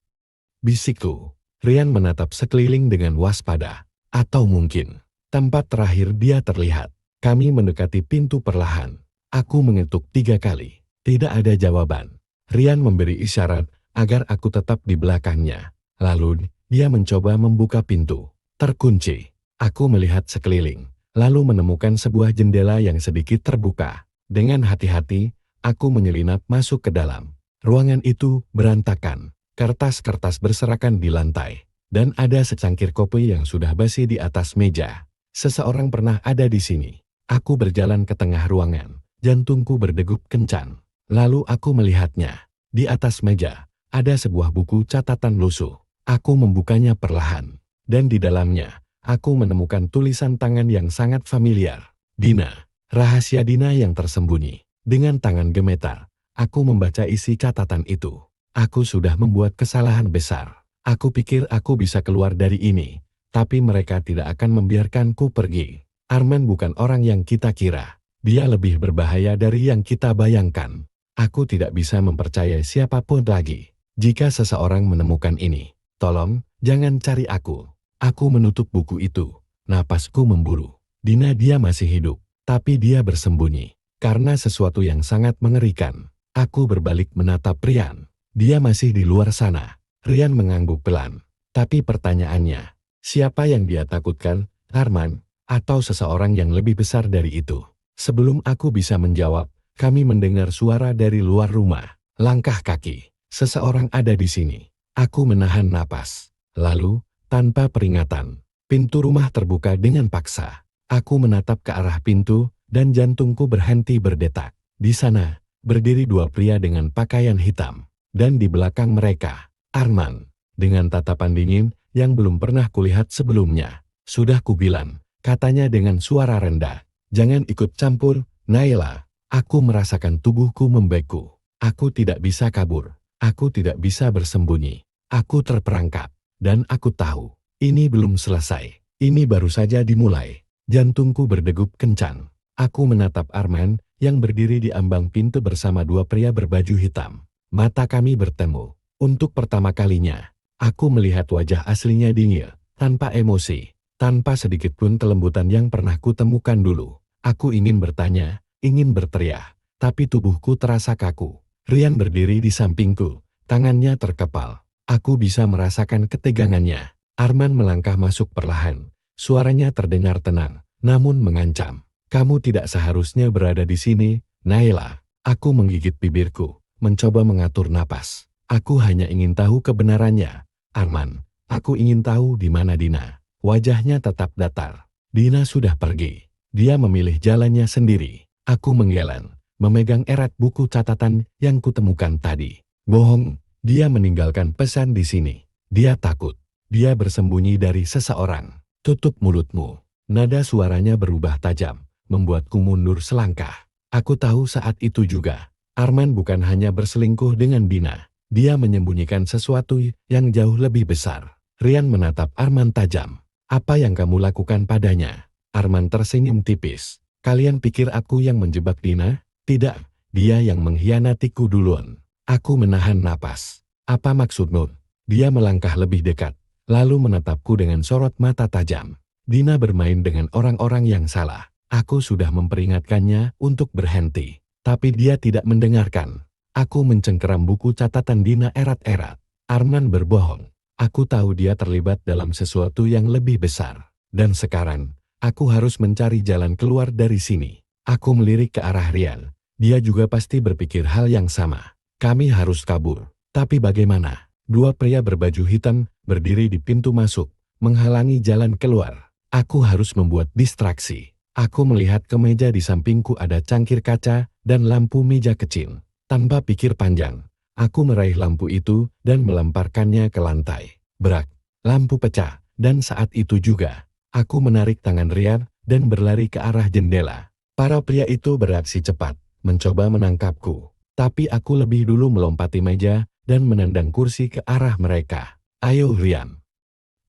Bisikku. Rian menatap sekeliling dengan waspada. Atau mungkin, tempat terakhir dia terlihat. Kami mendekati pintu perlahan. Aku mengetuk 3 kali. Tidak ada jawaban. Rian memberi isyarat agar aku tetap di belakangnya. Lalu, dia mencoba membuka pintu. Terkunci. Aku melihat sekeliling, lalu menemukan sebuah jendela yang sedikit terbuka. Dengan hati-hati, aku menyelinap masuk ke dalam. Ruangan itu berantakan. Kertas-kertas berserakan di lantai. Dan ada secangkir kopi yang sudah basi di atas meja. Seseorang pernah ada di sini. Aku berjalan ke tengah ruangan. Jantungku berdegup kencang. Lalu aku melihatnya. Di atas meja, ada sebuah buku catatan lusuh. Aku membukanya perlahan. Dan di dalamnya, aku menemukan tulisan tangan yang sangat familiar. Dina. Rahasia Dina yang tersembunyi. Dengan tangan gemetar, aku membaca isi catatan itu. Aku sudah membuat kesalahan besar. Aku pikir aku bisa keluar dari ini, tapi mereka tidak akan membiarkanku pergi. Arman bukan orang yang kita kira. Dia lebih berbahaya dari yang kita bayangkan. Aku tidak bisa mempercayai siapapun lagi. Jika seseorang menemukan ini, tolong, jangan cari aku. Aku menutup buku itu. Napasku memburu. Dina dia masih hidup, tapi dia bersembunyi. Karena sesuatu yang sangat mengerikan. Aku berbalik menatap Rian. Dia masih di luar sana. Rian mengangguk pelan. Tapi pertanyaannya, siapa yang dia takutkan, Arman, atau seseorang yang lebih besar dari itu? Sebelum aku bisa menjawab, kami mendengar suara dari luar rumah. Langkah kaki. Seseorang ada di sini. Aku menahan napas. Lalu, tanpa peringatan, pintu rumah terbuka dengan paksa. Aku menatap ke arah pintu, dan jantungku berhenti berdetak. Di sana, berdiri 2 pria dengan pakaian hitam. Dan di belakang mereka, Arman. Dengan tatapan dingin yang belum pernah kulihat sebelumnya. Sudah kubilang, katanya dengan suara rendah. Jangan ikut campur, Naila. Aku merasakan tubuhku membeku. Aku tidak bisa kabur. Aku tidak bisa bersembunyi. Aku terperangkap. Dan aku tahu, ini belum selesai. Ini baru saja dimulai. Jantungku berdegup kencang. Aku menatap Arman yang berdiri di ambang pintu bersama dua pria berbaju hitam. Mata kami bertemu. Untuk pertama kalinya, aku melihat wajah aslinya Dingil, tanpa emosi, tanpa sedikit pun kelembutan yang pernah kutemukan dulu. Aku ingin bertanya, ingin berteriak, tapi tubuhku terasa kaku. Rian berdiri di sampingku, tangannya terkepal. Aku bisa merasakan ketegangannya. Arman melangkah masuk perlahan. Suaranya terdengar tenang, namun mengancam. Kamu tidak seharusnya berada di sini, Naila. Aku menggigit bibirku, mencoba mengatur napas. Aku hanya ingin tahu kebenarannya. Arman, aku ingin tahu di mana Dina. Wajahnya tetap datar. Dina sudah pergi. Dia memilih jalannya sendiri. Aku menggeleng, memegang erat buku catatan yang kutemukan tadi. Bohong, dia meninggalkan pesan di sini. Dia takut. Dia bersembunyi dari seseorang. Tutup mulutmu. Nada suaranya berubah tajam, membuatku mundur selangkah. Aku tahu saat itu juga, Arman bukan hanya berselingkuh dengan Dina. Dia menyembunyikan sesuatu yang jauh lebih besar. Rian menatap Arman tajam. Apa yang kamu lakukan padanya? Arman tersenyum tipis. Kalian pikir aku yang menjebak Dina? Tidak, dia yang mengkhianatiku duluan. Aku menahan napas. Apa maksudmu? Dia melangkah lebih dekat, lalu menatapku dengan sorot mata tajam. Dina bermain dengan orang-orang yang salah. Aku sudah memperingatkannya untuk berhenti, tapi dia tidak mendengarkan. Aku mencengkeram buku catatan Dina erat-erat. Arman berbohong. Aku tahu dia terlibat dalam sesuatu yang lebih besar. Dan sekarang, aku harus mencari jalan keluar dari sini. Aku melirik ke arah Rian. Dia juga pasti berpikir hal yang sama. Kami harus kabur. Tapi bagaimana? Dua pria berbaju hitam berdiri di pintu masuk, menghalangi jalan keluar. Aku harus membuat distraksi. Aku melihat ke meja di sampingku ada cangkir kaca dan lampu meja kecil. Tanpa pikir panjang, aku meraih lampu itu dan melemparkannya ke lantai. Brak, lampu pecah, dan saat itu juga, aku menarik tangan Rian dan berlari ke arah jendela. Para pria itu bereaksi cepat, mencoba menangkapku. Tapi aku lebih dulu melompati meja dan menendang kursi ke arah mereka. Ayo Rian,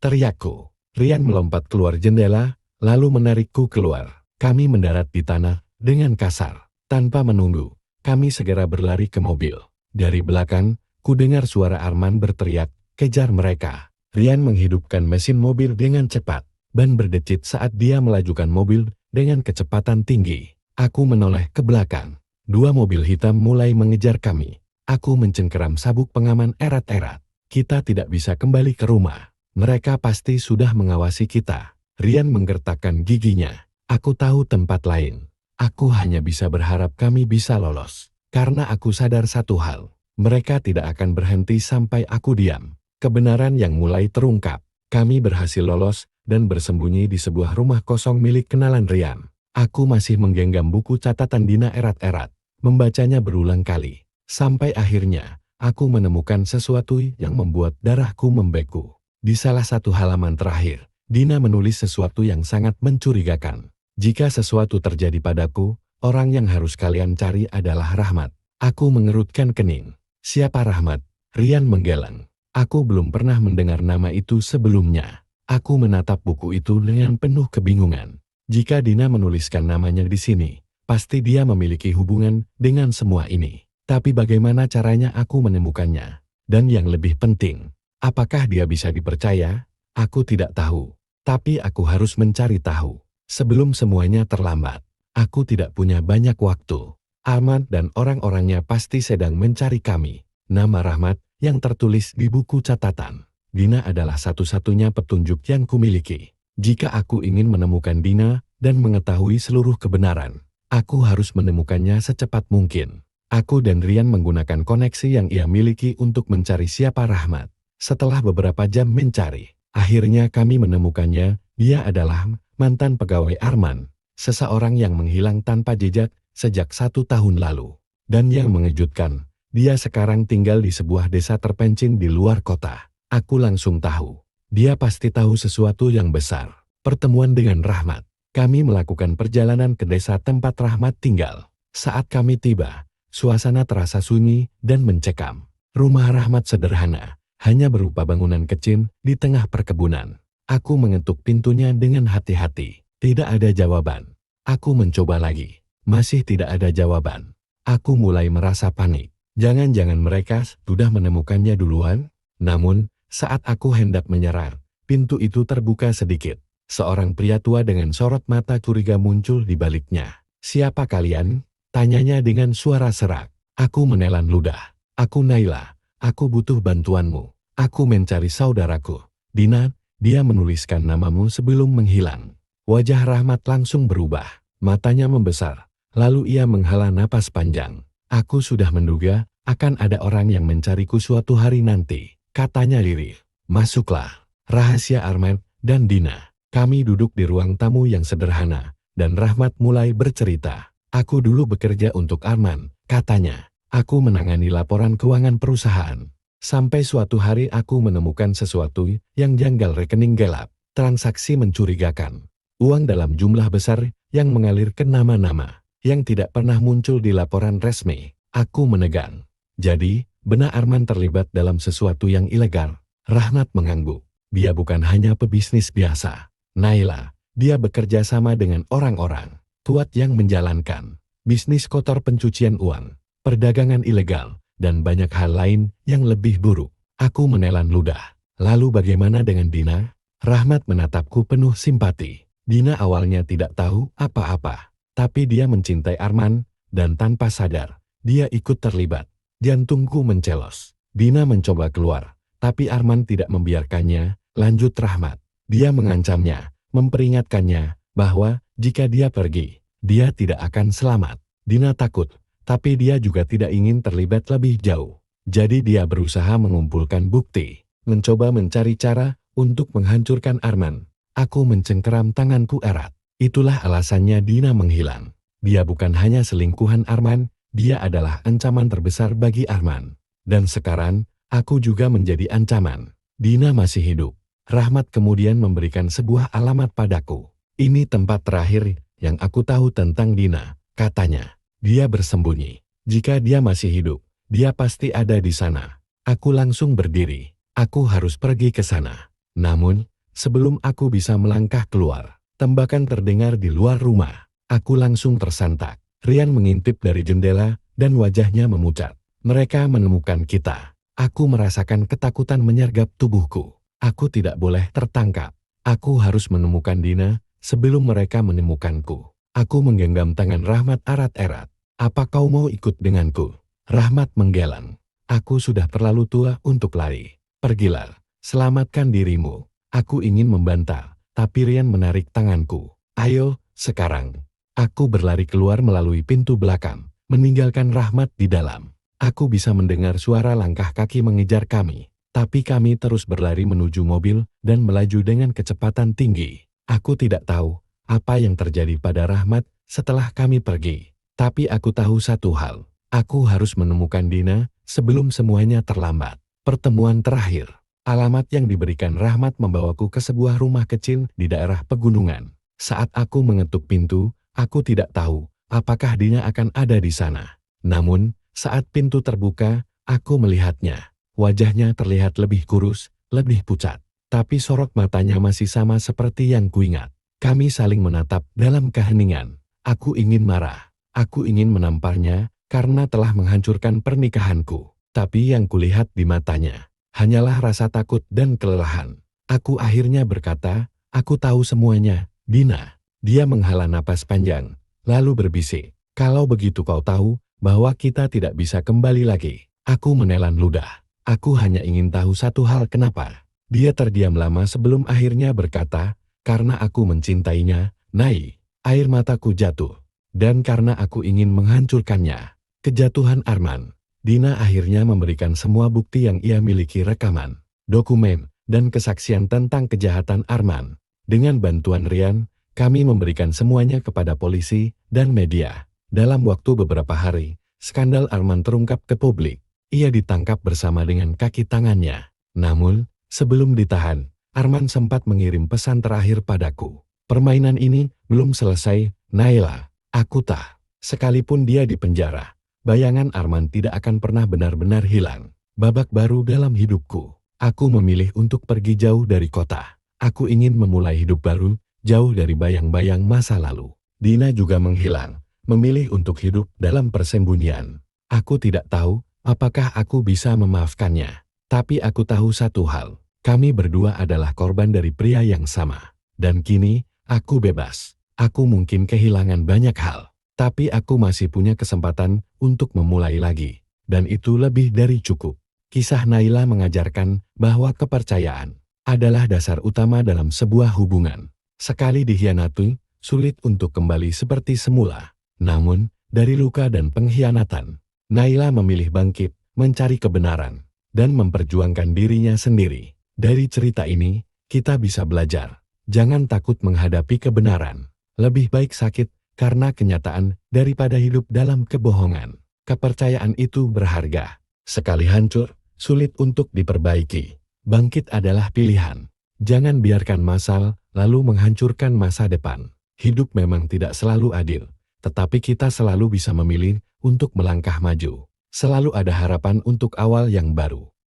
teriakku. Rian melompat keluar jendela, lalu menarikku keluar. Kami mendarat di tanah dengan kasar. Tanpa menunggu, kami segera berlari ke mobil. Dari belakang, ku dengar suara Arman berteriak, kejar mereka. Rian menghidupkan mesin mobil dengan cepat. Ban berdecit saat dia melajukan mobil dengan kecepatan tinggi. Aku menoleh ke belakang. Dua mobil hitam mulai mengejar kami. Aku mencengkeram sabuk pengaman erat-erat. Kita tidak bisa kembali ke rumah. Mereka pasti sudah mengawasi kita. Rian menggertakkan giginya. Aku tahu tempat lain. Aku hanya bisa berharap kami bisa lolos. Karena aku sadar satu hal. Mereka tidak akan berhenti sampai aku diam. Kebenaran yang mulai terungkap. Kami berhasil lolos dan bersembunyi di sebuah rumah kosong milik kenalan Rian. Aku masih menggenggam buku catatan Dina erat-erat. Membacanya berulang kali. Sampai akhirnya, aku menemukan sesuatu yang membuat darahku membeku. Di salah satu halaman terakhir, Dina menulis sesuatu yang sangat mencurigakan. Jika sesuatu terjadi padaku, orang yang harus kalian cari adalah Rahmat. Aku mengerutkan kening. Siapa Rahmat? Rian menggeleng. Aku belum pernah mendengar nama itu sebelumnya. Aku menatap buku itu dengan penuh kebingungan. Jika Dina menuliskan namanya di sini, pasti dia memiliki hubungan dengan semua ini. Tapi bagaimana caranya aku menemukannya? Dan yang lebih penting, apakah dia bisa dipercaya? Aku tidak tahu. Tapi aku harus mencari tahu. Sebelum semuanya terlambat, aku tidak punya banyak waktu. Ahmad dan orang-orangnya pasti sedang mencari kami. Nama Rahmat yang tertulis di buku catatan. Dina adalah satu-satunya petunjuk yang kumiliki. Jika aku ingin menemukan Dina dan mengetahui seluruh kebenaran, aku harus menemukannya secepat mungkin. Aku dan Rian menggunakan koneksi yang ia miliki untuk mencari siapa Rahmat. Setelah beberapa jam mencari, akhirnya kami menemukannya. Dia adalah mantan pegawai Arman, seseorang yang menghilang tanpa jejak sejak 1 tahun lalu. Dan yang mengejutkan, dia sekarang tinggal di sebuah desa terpencil di luar kota. Aku langsung tahu, dia pasti tahu sesuatu yang besar. Pertemuan dengan Rahmat. Kami melakukan perjalanan ke desa tempat Rahmat tinggal. Saat kami tiba, suasana terasa sunyi dan mencekam. Rumah Rahmat sederhana, hanya berupa bangunan kecil di tengah perkebunan. Aku mengetuk pintunya dengan hati-hati. Tidak ada jawaban. Aku mencoba lagi. Masih tidak ada jawaban. Aku mulai merasa panik. Jangan-jangan mereka sudah menemukannya duluan? Namun, saat aku hendak menyerah, pintu itu terbuka sedikit. Seorang pria tua dengan sorot mata curiga muncul di baliknya. "Siapa kalian?" tanyanya dengan suara serak. Aku menelan ludah. "Aku Naila. Aku butuh bantuanmu. Aku mencari saudaraku. Dina." Dia menuliskan namamu sebelum menghilang. Wajah Rahmat langsung berubah. Matanya membesar. Lalu ia menghela napas panjang. "Aku sudah menduga akan ada orang yang mencariku suatu hari nanti," katanya lirih. "Masuklah." Rahasia Arman dan Dina. Kami duduk di ruang tamu yang sederhana, dan Rahmat mulai bercerita. "Aku dulu bekerja untuk Arman," katanya. "Aku menangani laporan keuangan perusahaan. Sampai suatu hari aku menemukan sesuatu yang janggal, rekening gelap, transaksi mencurigakan. Uang dalam jumlah besar yang mengalir ke nama-nama yang tidak pernah muncul di laporan resmi." Aku menegang. "Jadi, benar Arman terlibat dalam sesuatu yang ilegal?" Rahmat mengangguk. "Dia bukan hanya pebisnis biasa, Naila. Dia bekerja sama dengan orang-orang kuat yang menjalankan bisnis kotor, pencucian uang, perdagangan ilegal, dan banyak hal lain yang lebih buruk." Aku menelan ludah. "Lalu bagaimana dengan Dina?" Rahmat menatapku penuh simpati. "Dina awalnya tidak tahu apa-apa, tapi dia mencintai Arman, dan tanpa sadar, dia ikut terlibat." Jantungku mencelos. "Dina mencoba keluar, tapi Arman tidak membiarkannya," lanjut Rahmat. "Dia mengancamnya, memperingatkannya bahwa jika dia pergi, dia tidak akan selamat. Dina takut, tapi dia juga tidak ingin terlibat lebih jauh. Jadi dia berusaha mengumpulkan bukti, mencoba mencari cara untuk menghancurkan Arman." Aku mencengkeram tanganku erat. "Itulah alasannya Dina menghilang. Dia bukan hanya selingkuhan Arman, dia adalah ancaman terbesar bagi Arman. Dan sekarang, aku juga menjadi ancaman." "Dina masih hidup." Rahmat kemudian memberikan sebuah alamat padaku. "Ini tempat terakhir yang aku tahu tentang Dina," katanya. "Dia bersembunyi. Jika dia masih hidup, dia pasti ada di sana." Aku langsung berdiri. Aku harus pergi ke sana. Namun, sebelum aku bisa melangkah keluar, tembakan terdengar di luar rumah. Aku langsung tersantak. Rian mengintip dari jendela, dan wajahnya memucat. "Mereka menemukan kita." Aku merasakan ketakutan menyergap tubuhku. Aku tidak boleh tertangkap. Aku harus menemukan Dina sebelum mereka menemukanku. Aku menggenggam tangan Rahmat erat-erat. "Apa kau mau ikut denganku?" Rahmat menggeleng. "Aku sudah terlalu tua untuk lari. Pergilah, selamatkan dirimu." Aku ingin membantah, tapi Rian menarik tanganku. "Ayo, sekarang." Aku berlari keluar melalui pintu belakang, meninggalkan Rahmat di dalam. Aku bisa mendengar suara langkah kaki mengejar kami, tapi kami terus berlari menuju mobil dan melaju dengan kecepatan tinggi. Aku tidak tahu apa yang terjadi pada Rahmat setelah kami pergi. Tapi aku tahu satu hal, aku harus menemukan Dina sebelum semuanya terlambat. Pertemuan terakhir. Alamat yang diberikan Rahmat membawaku ke sebuah rumah kecil di daerah pegunungan. Saat aku mengetuk pintu, aku tidak tahu apakah Dina akan ada di sana. Namun, saat pintu terbuka, aku melihatnya. Wajahnya terlihat lebih kurus, lebih pucat. Tapi sorot matanya masih sama seperti yang kuingat. Kami saling menatap dalam keheningan. Aku ingin marah. Aku ingin menamparnya karena telah menghancurkan pernikahanku. Tapi yang kulihat di matanya hanyalah rasa takut dan kelelahan. Aku akhirnya berkata, "Aku tahu semuanya, Dina." Dia menghela napas panjang, lalu berbisik, "Kalau begitu kau tahu bahwa kita tidak bisa kembali lagi." Aku menelan ludah. Aku hanya ingin tahu satu hal, kenapa. Dia terdiam lama sebelum akhirnya berkata, "Karena aku mencintainya, Nai." Air mataku jatuh. "Dan karena aku ingin menghancurkannya." Kejatuhan Arman. Dina akhirnya memberikan semua bukti yang ia miliki, rekaman, dokumen, dan kesaksian tentang kejahatan Arman. Dengan bantuan Rian, kami memberikan semuanya kepada polisi dan media. Dalam waktu beberapa hari, skandal Arman terungkap ke publik. Ia ditangkap bersama dengan kaki tangannya. Namun, sebelum ditahan, Arman sempat mengirim pesan terakhir padaku. "Permainan ini belum selesai, Naila. Aku tak." Sekalipun dia di penjara, bayangan Arman tidak akan pernah benar-benar hilang. Babak baru dalam hidupku. Aku memilih untuk pergi jauh dari kota. Aku ingin memulai hidup baru, jauh dari bayang-bayang masa lalu. Dina juga menghilang, memilih untuk hidup dalam persembunyian. Aku tidak tahu apakah aku bisa memaafkannya. Tapi aku tahu satu hal, kami berdua adalah korban dari pria yang sama. Dan kini, aku bebas. Aku mungkin kehilangan banyak hal, tapi aku masih punya kesempatan untuk memulai lagi. Dan itu lebih dari cukup. Kisah Naila mengajarkan bahwa kepercayaan adalah dasar utama dalam sebuah hubungan. Sekali dikhianati, sulit untuk kembali seperti semula. Namun, dari luka dan pengkhianatan, Naila memilih bangkit, mencari kebenaran, dan memperjuangkan dirinya sendiri. Dari cerita ini, kita bisa belajar. Jangan takut menghadapi kebenaran. Lebih baik sakit karena kenyataan daripada hidup dalam kebohongan. Kepercayaan itu berharga. Sekali hancur, sulit untuk diperbaiki. Bangkit adalah pilihan. Jangan biarkan masal lalu menghancurkan masa depan. Hidup memang tidak selalu adil, tetapi kita selalu bisa memilih untuk melangkah maju. Selalu ada harapan untuk awal yang baru.